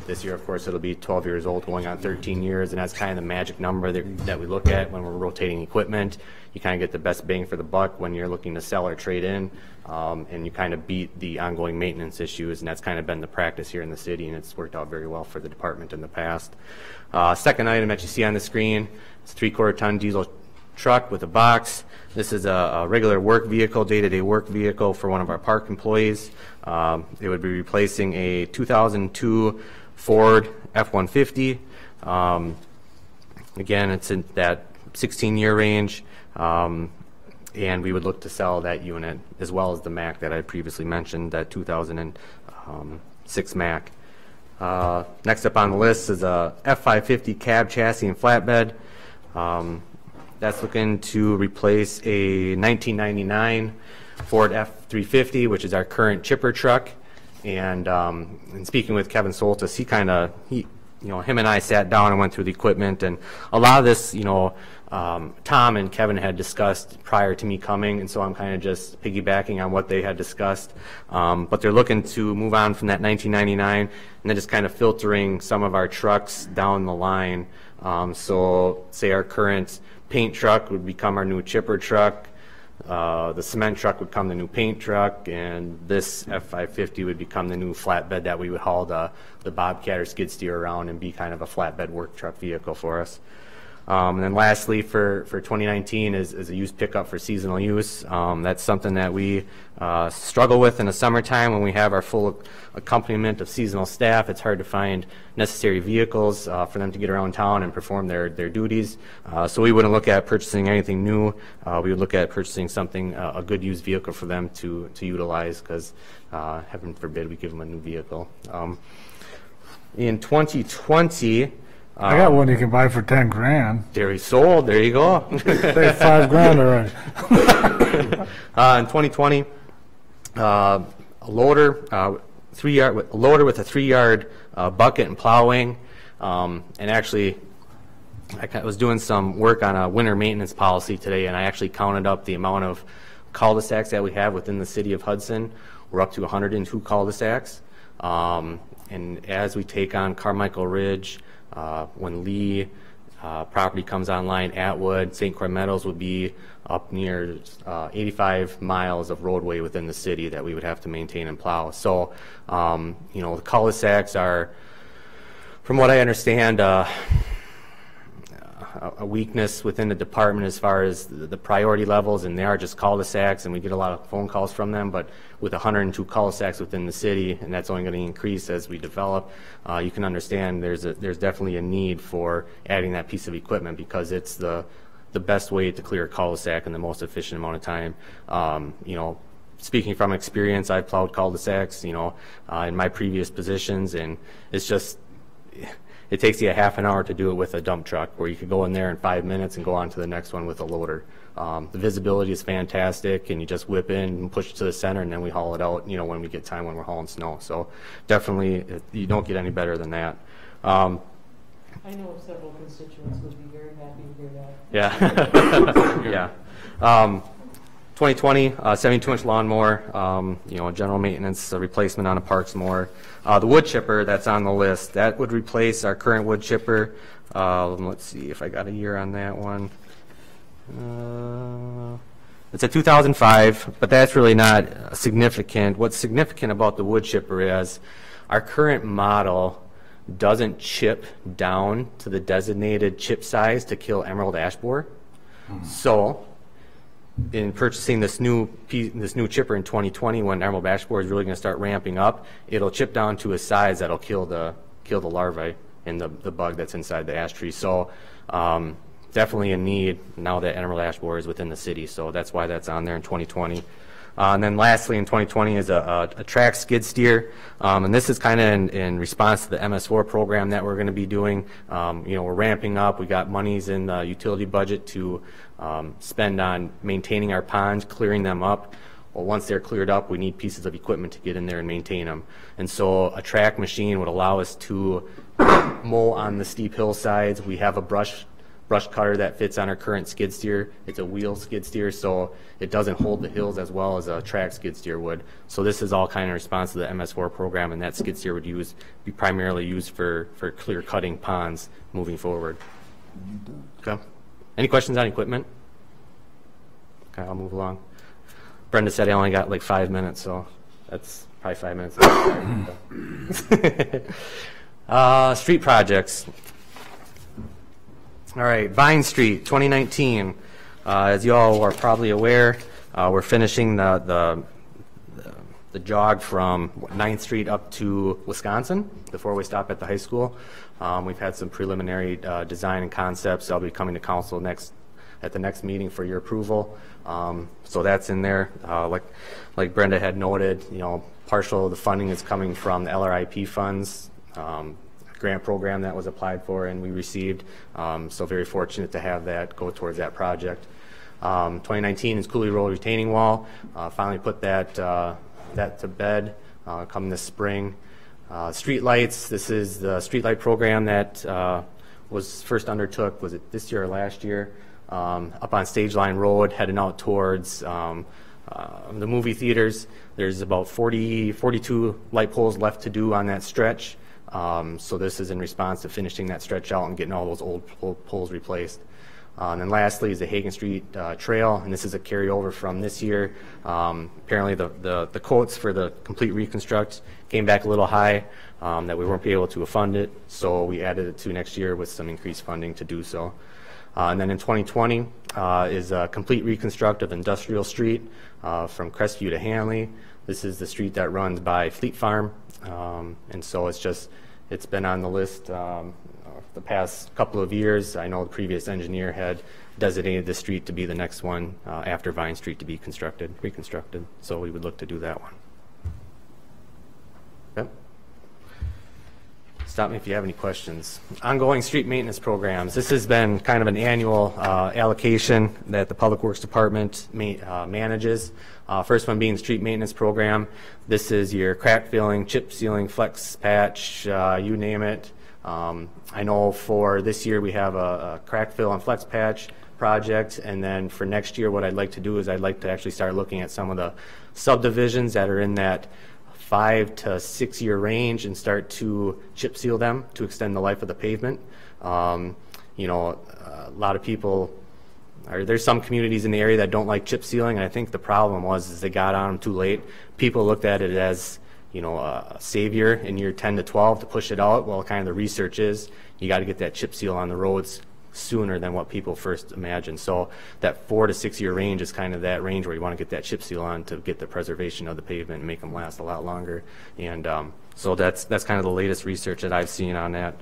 This year, of course, it'll be 12 years old, going on 13 years, and that's kind of the magic number that we look at when we're rotating equipment. You kind of get the best bang for the buck when you're looking to sell or trade in, and you kind of beat the ongoing maintenance issues, and that's kind of been the practice here in the city, and it's worked out very well for the department in the past. Second item that you see on the screen is a 3/4 ton diesel truck with a box. This is a regular work vehicle, day-to-day work vehicle for one of our park employees. It would be replacing a 2002 Ford F-150. Again, it's in that 16-year range, and we would look to sell that unit as well as the Mack that I previously mentioned, that 2006 Mack. Next up on the list is a F-550 cab chassis and flatbed. That's looking to replace a 1999 Ford F-350, which is our current chipper truck. And speaking with Kevin Soltis, him and I sat down and went through the equipment, and a lot of this, Tom and Kevin had discussed prior to me coming, and so I'm kind of just piggybacking on what they had discussed. But they're looking to move on from that 1999, and then just kind of filtering some of our trucks down the line. So say our current paint truck would become our new chipper truck. The cement truck would become the new paint truck, and this F-550 would become the new flatbed that we would haul the Bobcat or skid steer around and be kind of a flatbed work truck vehicle for us. And then lastly, for 2019 is a used pickup for seasonal use. That's something that we struggle with in the summertime when we have our full accompaniment of seasonal staff. It's hard to find necessary vehicles for them to get around town and perform their duties. So we wouldn't look at purchasing anything new. We would look at purchasing something, a good used vehicle for them to utilize, because heaven forbid we give them a new vehicle. In 2020, I got one you can buy for 10 grand. There he sold. There you go. They 5 grand already. In 2020, a loader, a loader with a 3-yard bucket and plowing. And actually, I was doing some work on a winter maintenance policy today, and I actually counted up the amount of cul-de-sacs that we have within the city of Hudson. We're up to 102 cul-de-sacs. And as we take on Carmichael Ridge, when Lee property comes online, Atwood, St. Croix Meadows would be up near 85 miles of roadway within the city that we would have to maintain and plow. So, the cul-de-sacs are, from what I understand, a weakness within the department as far as the priority levels, and they are just cul-de-sacs, and we get a lot of phone calls from them. But with 102 cul-de-sacs within the city, and that's only going to increase as we develop, you can understand there's definitely a need for adding that piece of equipment, because it's the best way to clear a cul-de-sac in the most efficient amount of time. Speaking from experience, I've plowed cul-de-sacs, in my previous positions, and it's just, it takes you a half an hour to do it with a dump truck, where you could go in there in 5 minutes and go on to the next one with a loader. The visibility is fantastic, and you just whip in and push it to the center, and then we haul it out, when we get time when we're hauling snow. So definitely, you don't get any better than that. I know several constituents would be very happy to hear that. Yeah. Yeah. 2020, 72-inch lawnmower, general maintenance, replacement on a parks mower. The wood chipper that's on the list, that would replace our current wood chipper. Let's see if I got a year on that one. It's a 2005, but that's really not significant. What's significant about the wood chipper is our current model doesn't chip down to the designated chip size to kill emerald ash borer. So, in purchasing this new chipper in 2020, when emerald ash borer is really going to start ramping up, it'll chip down to a size that'll kill the larvae and the bug that's inside the ash tree. So definitely a need now that Emerald Ash Borer is within the city. So that's why that's on there in 2020. And then lastly, in 2020 is a track skid steer, and this is kind of in response to the MS4 program that we're going to be doing. We're ramping up. We got monies in the utility budget to spend on maintaining our ponds, clearing them up. Well, once they're cleared up, we need pieces of equipment to get in there and maintain them. And so a track machine would allow us to mow on the steep hillsides. We have a brush cutter that fits on our current skid steer. It's a wheel skid steer, so it doesn't hold the hills as well as a track skid steer would. So this is all kind of response to the MS4 program, and that skid steer would be primarily used for clear cutting ponds moving forward. Okay. Any questions on equipment? Okay, I'll move along. Brenda said I only got like 5 minutes, so that's probably 5 minutes. Street projects. All right, Vine Street, 2019. As you all are probably aware, we're finishing the jog from 9th Street up to Wisconsin before we stop at the high school. We've had some preliminary design and concepts. I'll be coming to council at the next meeting for your approval. So that's in there. Like Brenda had noted, partial of the funding is coming from the LRIP funds. Grant program that was applied for and we received. So very fortunate to have that go towards that project. 2019 is Cooley Road retaining wall. Finally put that to bed come this spring. Street lights. This is the street light program that was first undertook. Was it this year or last year? Up on Stage Line Road, heading out towards the movie theaters. There's about 42 light poles left to do on that stretch. So this is in response to finishing that stretch out and getting all those old poles replaced. And then lastly is the Hagen Street Trail, and this is a carryover from this year. Apparently the quotes for the complete reconstruct came back a little high, that we weren't able to fund it, so we added it to next year with some increased funding to do so. And then in 2020 is a complete reconstruct of Industrial Street from Crestview to Hanley. This is the street that runs by Fleet Farm, and so it's been on the list the past couple of years. I know the previous engineer had designated the street to be the next one after Vine Street to be reconstructed. So we would look to do that one. Yep. Stop me if you have any questions. Ongoing street maintenance programs. This has been kind of an annual allocation that the Public Works Department manages. First one being street maintenance program. This is your crack filling, chip sealing, flex patch, you name it. I know for this year we have a crack fill and flex patch project, and then for next year what I'd like to do is I'd like to actually start looking at some of the subdivisions that are in that 5 to 6 year range and start to chip seal them to extend the life of the pavement. A lot of people, there's some communities in the area that don't like chip sealing, and I think the problem is they got on them too late. People looked at it as a savior in year 10 to 12 to push it out. Well, kind of the research is you got to get that chip seal on the roads sooner than what people first imagined. So that 4 to 6 year range is kind of that range where you want to get that chip seal on to get the preservation of the pavement and make them last a lot longer. And so that's kind of the latest research that I've seen on that.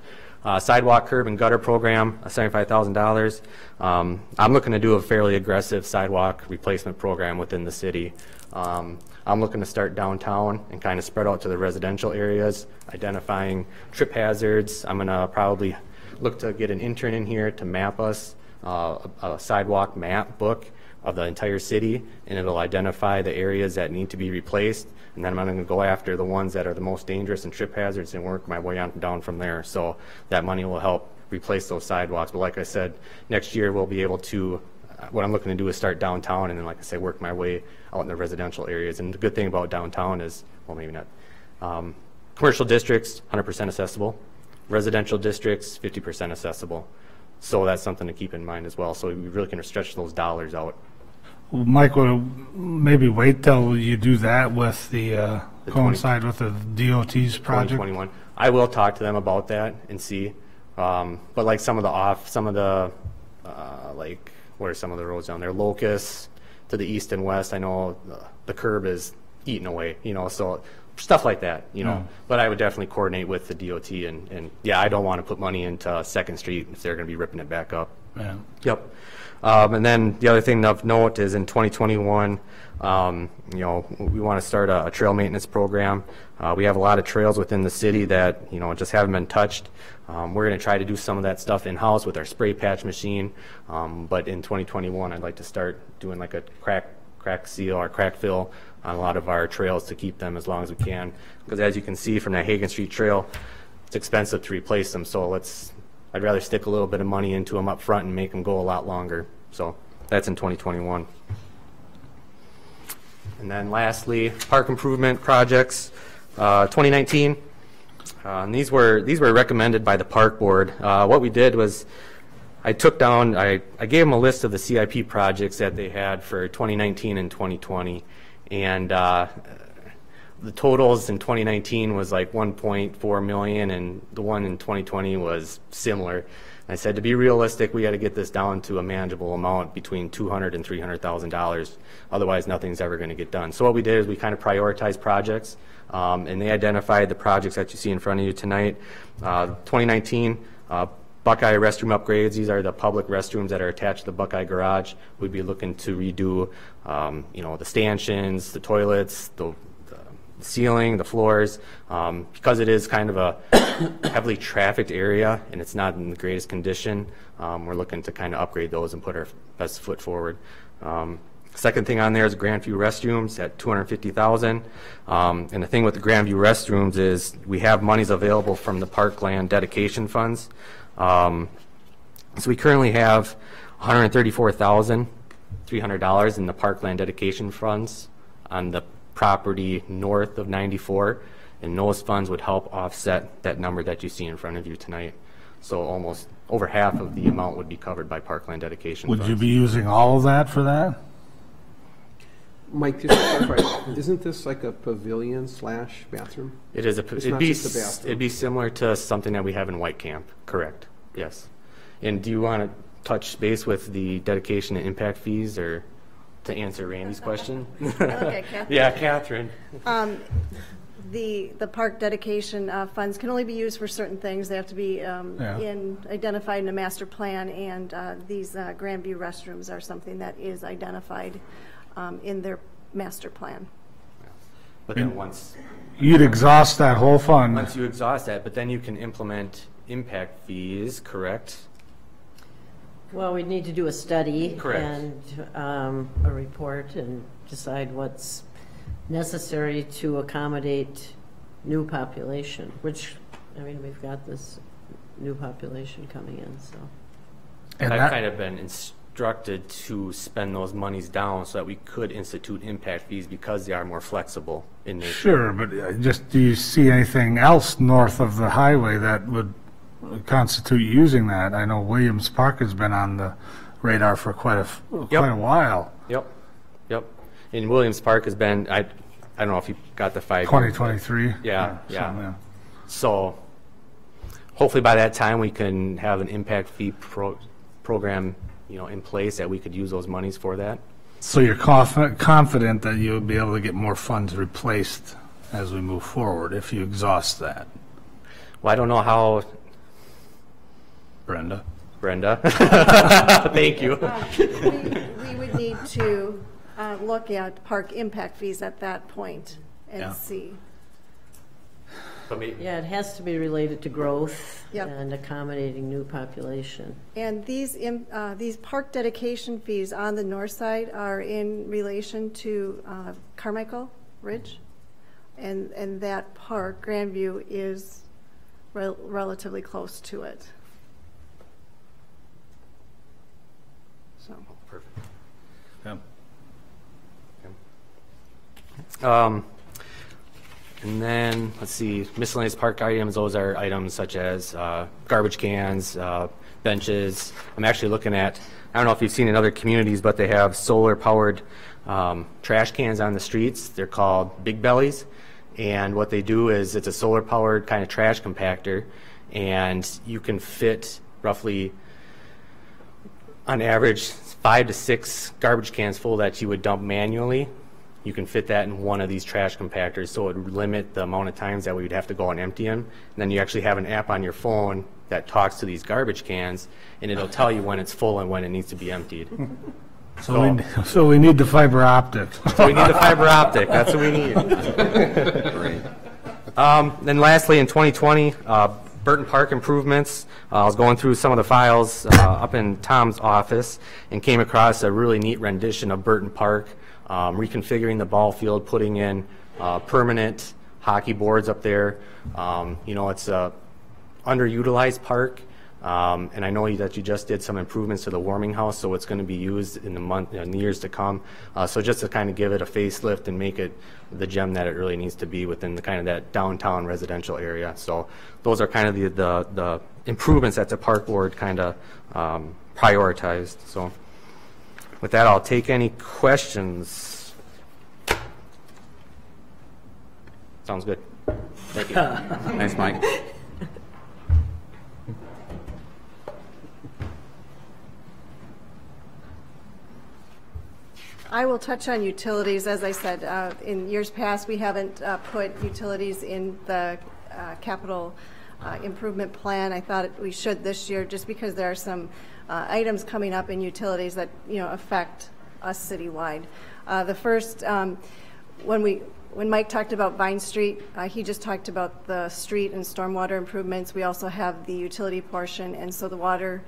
Sidewalk, curb, and gutter program, $75,000. I'm looking to do a fairly aggressive sidewalk replacement program within the city. I'm looking to start downtown and kind of spread out to the residential areas, identifying trip hazards. I'm going to probably look to get an intern in here to map us a sidewalk map book of the entire city, and it'll identify the areas that need to be replaced, and then I'm going to go after the ones that are the most dangerous and trip hazards and work my way on down from there. So that money will help replace those sidewalks. But like I said, next year we'll be able to, what I'm looking to do is start downtown and then, like I say, work my way out in the residential areas. And the good thing about downtown is, well, maybe not, commercial districts, 100% accessible. Residential districts, 50% accessible. So that's something to keep in mind as well. So we really can stretch those dollars out. Well, Mike, will maybe wait till you do that with the coincide with the DOT's project? 2021. I will talk to them about that and see. But like some of the like, what are some of the roads down there? Locust to the east and west. I know the curb is eaten away, so stuff like that, you know. But I would definitely coordinate with the DOT, and yeah, I don't want to put money into 2nd Street if they're going to be ripping it back up. Yeah. Yep. And then the other thing of note is in 2021, you know, we want to start a trail maintenance program. We have a lot of trails within the city that, you know, just haven't been touched. We're going to try to do some of that stuff in-house with our spray patch machine. But in 2021, I'd like to start doing like a crack seal or crack fill on a lot of our trails to keep them as long as we can. Because as you can see from that Hagan Street trail, it's expensive to replace them. So I'd rather stick a little bit of money into them up front and make them go a lot longer. So that's in 2021. And then lastly, park improvement projects, 2019. And these were recommended by the park board. What we did was I gave them a list of the CIP projects that they had for 2019 and 2020. And the totals in 2019 was like 1.4 million, and the one in 2020 was similar. I said, to be realistic, we got to get this down to a manageable amount between $200,000 and $300,000. Otherwise, nothing's ever going to get done. So what we did is we kind of prioritized projects, and they identified the projects that you see in front of you tonight. 2019, Buckeye restroom upgrades. These are the public restrooms that are attached to the Buckeye garage. We'd be looking to redo, you know, the stanchions, the toilets, the ceiling, the floors, because it is kind of a heavily trafficked area and it's not in the greatest condition. We're looking to kind of upgrade those and put our best foot forward. Second thing on there is Grandview restrooms at $250,000. And the thing with the Grandview restrooms is we have monies available from the parkland dedication funds. So we currently have $134,300 in the parkland dedication funds on the property north of 94, and those funds would help offset that number that you see in front of you tonight. So almost over half of the amount would be covered by parkland dedication funds. Would you be using all of that for that? Mike, just to clarify, isn't this like a pavilion / bathroom? It is It's not just a bathroom. It'd be similar to something that we have in White Camp, correct? Yes. And do you want to touch base with the dedication and impact fees, or to answer Randy's question? Okay, Catherine. Yeah, Catherine. The park dedication funds can only be used for certain things. They have to be identified in a master plan, and these Grandview restrooms are something that is identified in their master plan. But then once you'd exhaust that whole fund. Once you exhaust that, but then you can implement impact fees, correct? Well, we'd need to do a study. Correct. And a report and decide what's necessary to accommodate new population, which, I mean, we've got this new population coming in, so. And I've kind of been instructed to spend those monies down so that we could institute impact fees because they are more flexible in nature. Sure, but just do you see anything else north of the highway that would constitute using that? I know Williams Park has been on the radar for quite a while. Yep. And Williams Park has been, I don't know if you got the 5 2023. Yeah. So hopefully by that time we can have an impact fee program, you know, in place that we could use those monies for that. So you're confident that you'll be able to get more funds replaced as we move forward if you exhaust that? Well, I don't know how. Brenda. Thank you. We would need to look at park impact fees at that point and see. Yeah, it has to be related to growth and accommodating new population. And these park dedication fees on the north side are in relation to Carmichael Ridge, and that park, Grandview, is relatively close to it. So. Perfect. And then, let's see, miscellaneous park items. Those are items such as garbage cans, benches. I'm actually looking at, I don't know if you've seen in other communities, but they have solar-powered trash cans on the streets. They're called Big Bellies. And what they do is it's a solar-powered kind of trash compactor, and you can fit roughly, on average, 5 to 6 garbage cans full that you would dump manually. you can fit that in one of these trash compactors, so it would limit the amount of times that we would have to go and empty them. And then you actually have an app on your phone that talks to these garbage cans, and it'll tell you when it's full and when it needs to be emptied. So we need the fiber optic. So we need the fiber optic. That's what we need. Great. Then lastly, in 2020, Burton Park improvements. I was going through some of the files up in Tom's office and came across a really neat rendition of Burton Park, reconfiguring the ball field, putting in permanent hockey boards up there. You know, it's a underutilized park. And I know that you just did some improvements to the warming house, so it's going to be used in the years to come. So just to kind of give it a facelift and make it the gem that it really needs to be within the kind of that downtown residential area. So those are kind of the improvements that the park board kind of prioritized. So with that, I'll take any questions. Sounds good. Thank you. Thanks, Mike. I will touch on utilities. As I said, in years past, we haven't put utilities in the capital improvement plan. I thought we should this year, just because there are some items coming up in utilities that affect us citywide. The first, when Mike talked about Vine Street, he just talked about the street and stormwater improvements. We also have the utility portion, and so the water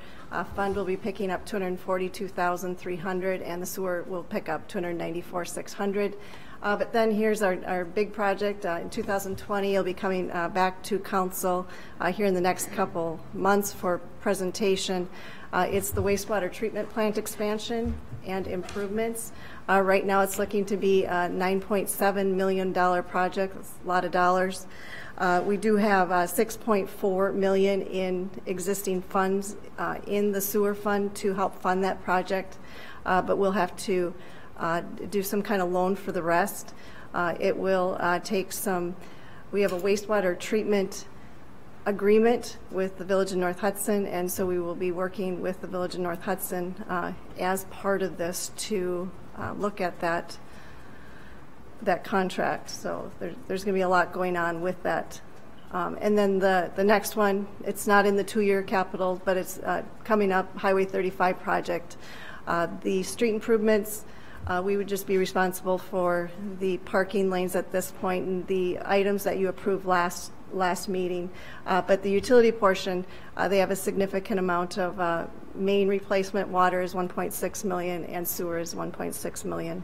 fund will be picking up $242,300, and the sewer will pick up $294,600. But then here's our big project. In 2020, it'll be coming back to council here in the next couple months for presentation. It's the wastewater treatment plant expansion and improvements. Right now, it's looking to be a $9.7 million project. That's a lot of dollars. We do have $6.4 million in existing funds in the sewer fund to help fund that project, but we'll have to do some kind of loan for the rest. It will take some. We have a wastewater treatment agreement with the Village of North Hudson, and so we will be working with the Village of North Hudson as part of this to look at that contract. So there's going to be a lot going on with that. And then the next one, it's not in the 2-year capital, but it's coming up, Highway 35 project. The street improvements, we would just be responsible for the parking lanes at this point and the items that you approved last meeting. But the utility portion, they have a significant amount of main replacement. Water is $1.6 million and sewer is $1.6 million.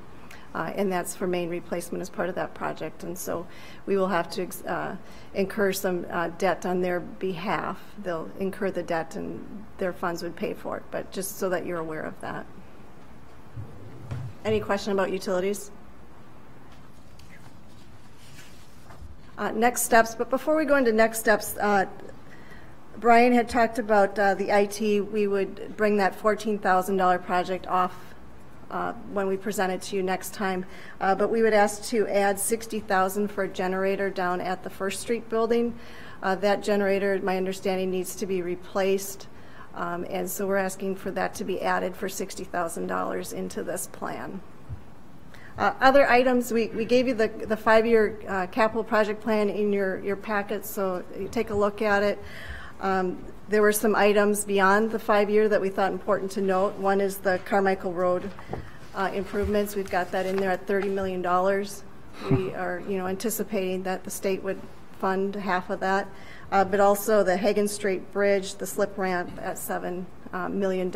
And that's for main replacement as part of that project. And so we will have to incur some debt on their behalf. They'll incur the debt and their funds would pay for it, but just so that you're aware of that. Any question about utilities? Next steps, but before we go into next steps, Brian had talked about the IT. We would bring that $14,000 project off when we present it to you next time, but we would ask to add $60,000 for a generator down at the First Street building. That generator, my understanding, needs to be replaced, and so we're asking for that to be added for $60,000 into this plan. Other items, we gave you the 5-year capital project plan in your packet, so you take a look at it. There were some items beyond the 5-year that we thought important to note. One is the Carmichael Road improvements. We've got that in there at $30 million. We are, anticipating that the state would fund half of that, but also the Hagen Street Bridge, the slip ramp at $7 million.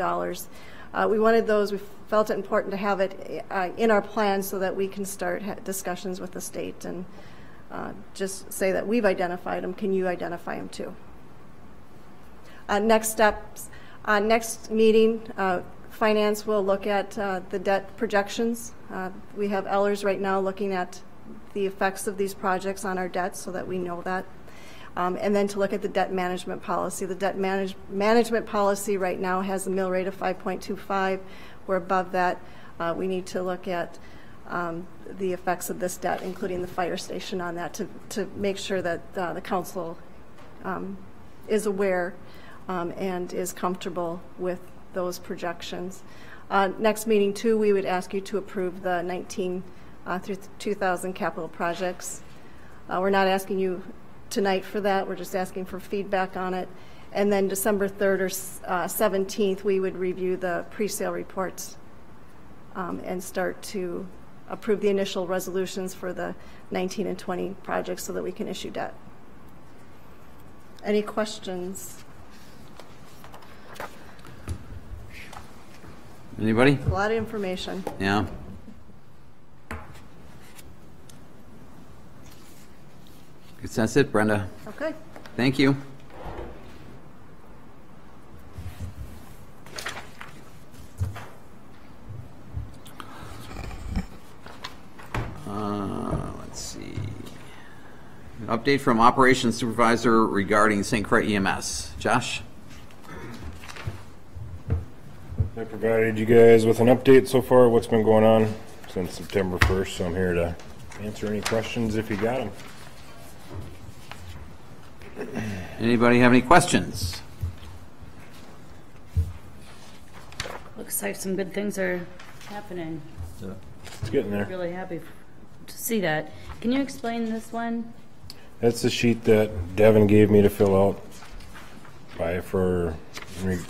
We wanted those. We felt it important to have it in our plan so that we can start discussions with the state and just say that we've identified them. Can you identify them too? Next steps, next meeting, Finance will look at the debt projections. We have Ellers right now looking at the effects of these projects on our debt so that we know that. And then to look at the debt management policy. The debt management policy right now has a mill rate of 5.25. We're above that. We need to look at the effects of this debt, including the fire station on that, to make sure that the council is aware and is comfortable with those projections. Next meeting too, we would ask you to approve the 19 through 2,000 capital projects. We're not asking you tonight for that. We're just asking for feedback on it. And then December 3rd or 17th, we would review the pre-sale reports and start to approve the initial resolutions for the 19 and 20 projects so that we can issue debt. Any questions? Anybody? A lot of information. Yeah. Guess that's it, Brenda. Okay. Thank you. Let's see. An update from Operations Supervisor regarding St. Croix EMS. Josh? I provided you guys with an update so far, what's been going on since September 1st, so I'm here to answer any questions if you got them. Anybody have any questions? Looks like some good things are happening. It's getting there. Really happy to see that. Can you explain this one? That's the sheet that Devin gave me to fill out for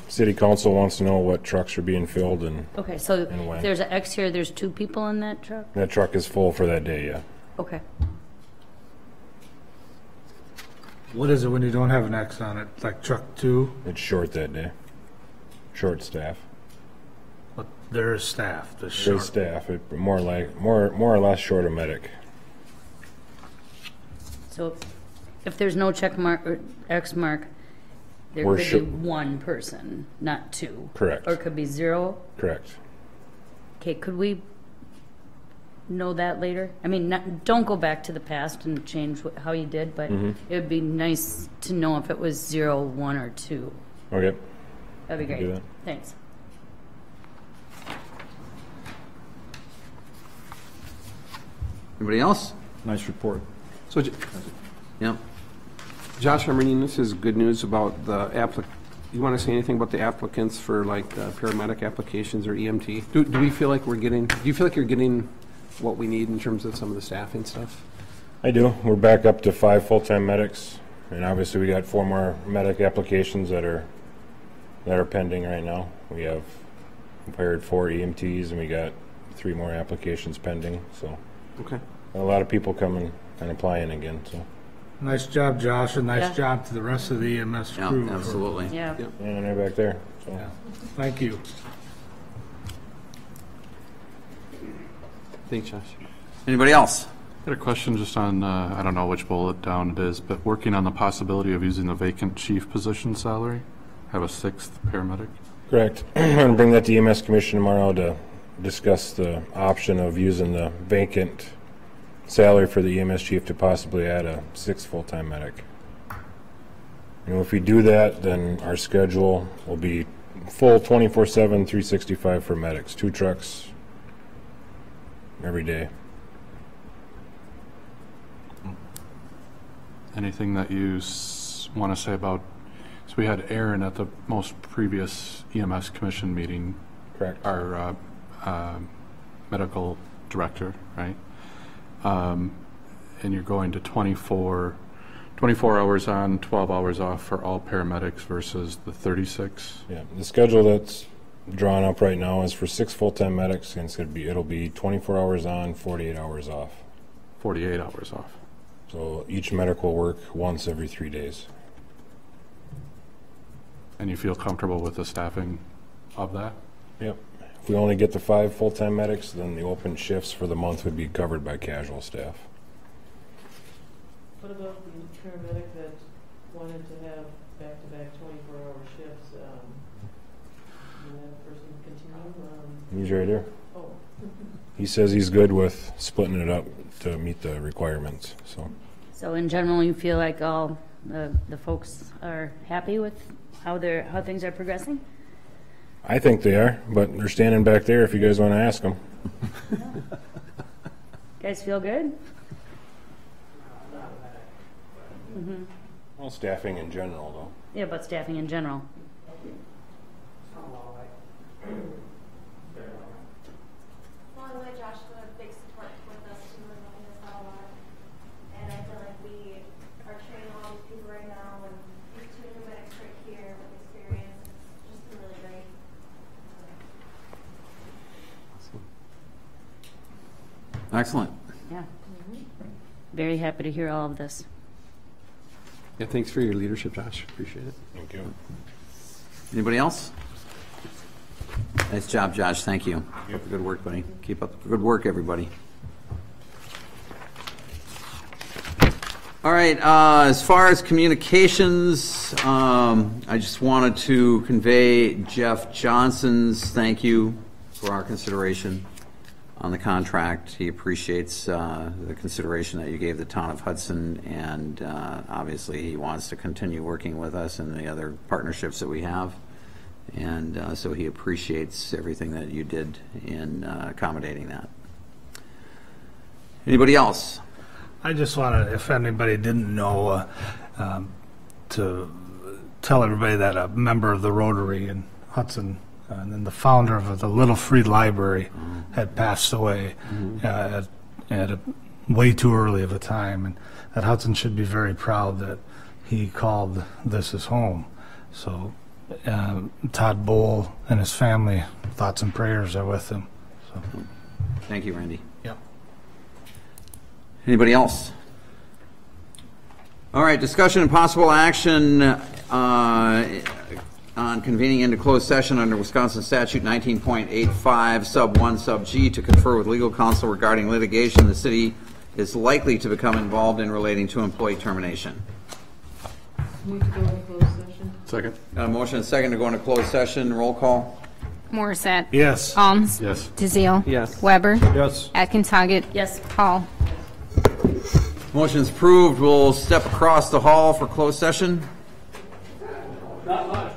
city council wants to know what trucks are being filled and Okay, so and when. if there's an X here, there's 2 people in that truck? That truck is full for that day, yeah. Okay. What is it when you don't have an X on it? Like truck 2? It's short that day. Short staff. But there is staff. There's Short staff. More or less short a medic. So if there's no check mark or X mark, there We're could be 1 person, not 2. Correct. Or it could be 0. Correct. Okay, could we know that later? I mean, don't go back to the past and change how you did, but Mhm. it would be nice to know if it was 0, 1, or 2. Okay. That'd be Can do great. that. Thanks. Anybody else? Nice report. So, Yep. Josh, I'm reading this is good news about the you want to say anything about the applicants for like paramedic applications or EMT? Do we feel like do you feel like you're getting what we need in terms of some of the staffing stuff? I do. We're back up to 5 full-time medics, and obviously we got 4 more medic applications that are pending right now. We've hired 4 EMTs, and we got 3 more applications pending. So, okay, a lot of people coming and applying again. So, Nice job, Josh, and nice Yeah. job to the rest of the EMS Yeah, crew. absolutely. Yeah. and they're back there. So. Yeah. Thank you. Thanks, Josh. Anybody else? I had a question just on, I don't know which bullet down it is, but working on the possibility of using the vacant chief position salary, have a 6th paramedic. Correct. I'm going to bring that to EMS Commission tomorrow to discuss the option of using the vacant salary for the EMS chief to possibly add a 6th full-time medic. If we do that, then our schedule will be full 24/7, 365 for medics. 2 trucks every day. Anything that you want to say about, so we had Aaron at the most previous EMS commission meeting. Correct. Our medical director, right? And you're going to 24 hours on, 12 hours off for all paramedics versus the 36. Yeah, the schedule that's drawn up right now is for 6 full-time medics, and it'll be 24 hours on, 48 hours off. 48 hours off. So each medic will work once every 3 days. And you feel comfortable with the staffing of that? Yep. If we only get the 5 full-time medics, then the open shifts for the month would be covered by casual staff. What about the paramedic that wanted to have back-to-back 24-hour shifts? Can that person continue? He's right here. Oh. He says he's good with splitting it up to meet the requirements. So in general, you feel like all the folks are happy with how things are progressing? I think they are, but they're standing back there if you guys want to ask them. Guys feel good? Mm-hmm. Well, staffing in general, though. Yeah, but staffing in general. Along the way, Josh, the big support with Excellent. Yeah. Very happy to hear all of this. Yeah, thanks for your leadership, Josh. Appreciate it. Thank you. Anybody else? Nice job, Josh. Thank you. Good work, buddy. Keep up the good work, everybody. All right, as far as communications, I just wanted to convey Jeff Johnson's thank you for our consideration on the contract. He appreciates the consideration that you gave the town of Hudson, and obviously he wants to continue working with us and the other partnerships that we have. And so he appreciates everything that you did in accommodating that. Anybody else? I just wanted, if anybody didn't know, to tell everybody that a member of the Rotary in Hudson, and then the founder of the Little Free Library, had passed away at a way too early of a time, and that Hudson should be very proud that he called this his home. So Todd Bowl and his family, thoughts and prayers are with him. So. Thank you, Randy. Yep. Anybody else? All right, discussion and possible action on convening into closed session under Wisconsin Statute 19.85, Sub 1, Sub G, to confer with legal counsel regarding litigation the city is likely to become involved in relating to employee termination. Move to go into closed session. Second. Got a motion and a second to go into closed session. Roll call. Morissette. Yes. Alms. Yes. DeZiel. Yes. Weber. Yes. Atkins Hoggett. Yes. Hall. Motion's approved. We'll step across the hall for closed session. Not much.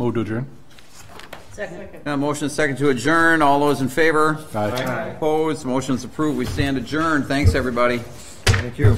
Move to adjourn. Second. Motion is second to adjourn. All those in favor? Aye. Opposed? Motion is approved. We stand adjourned. Thanks, everybody. Thank you.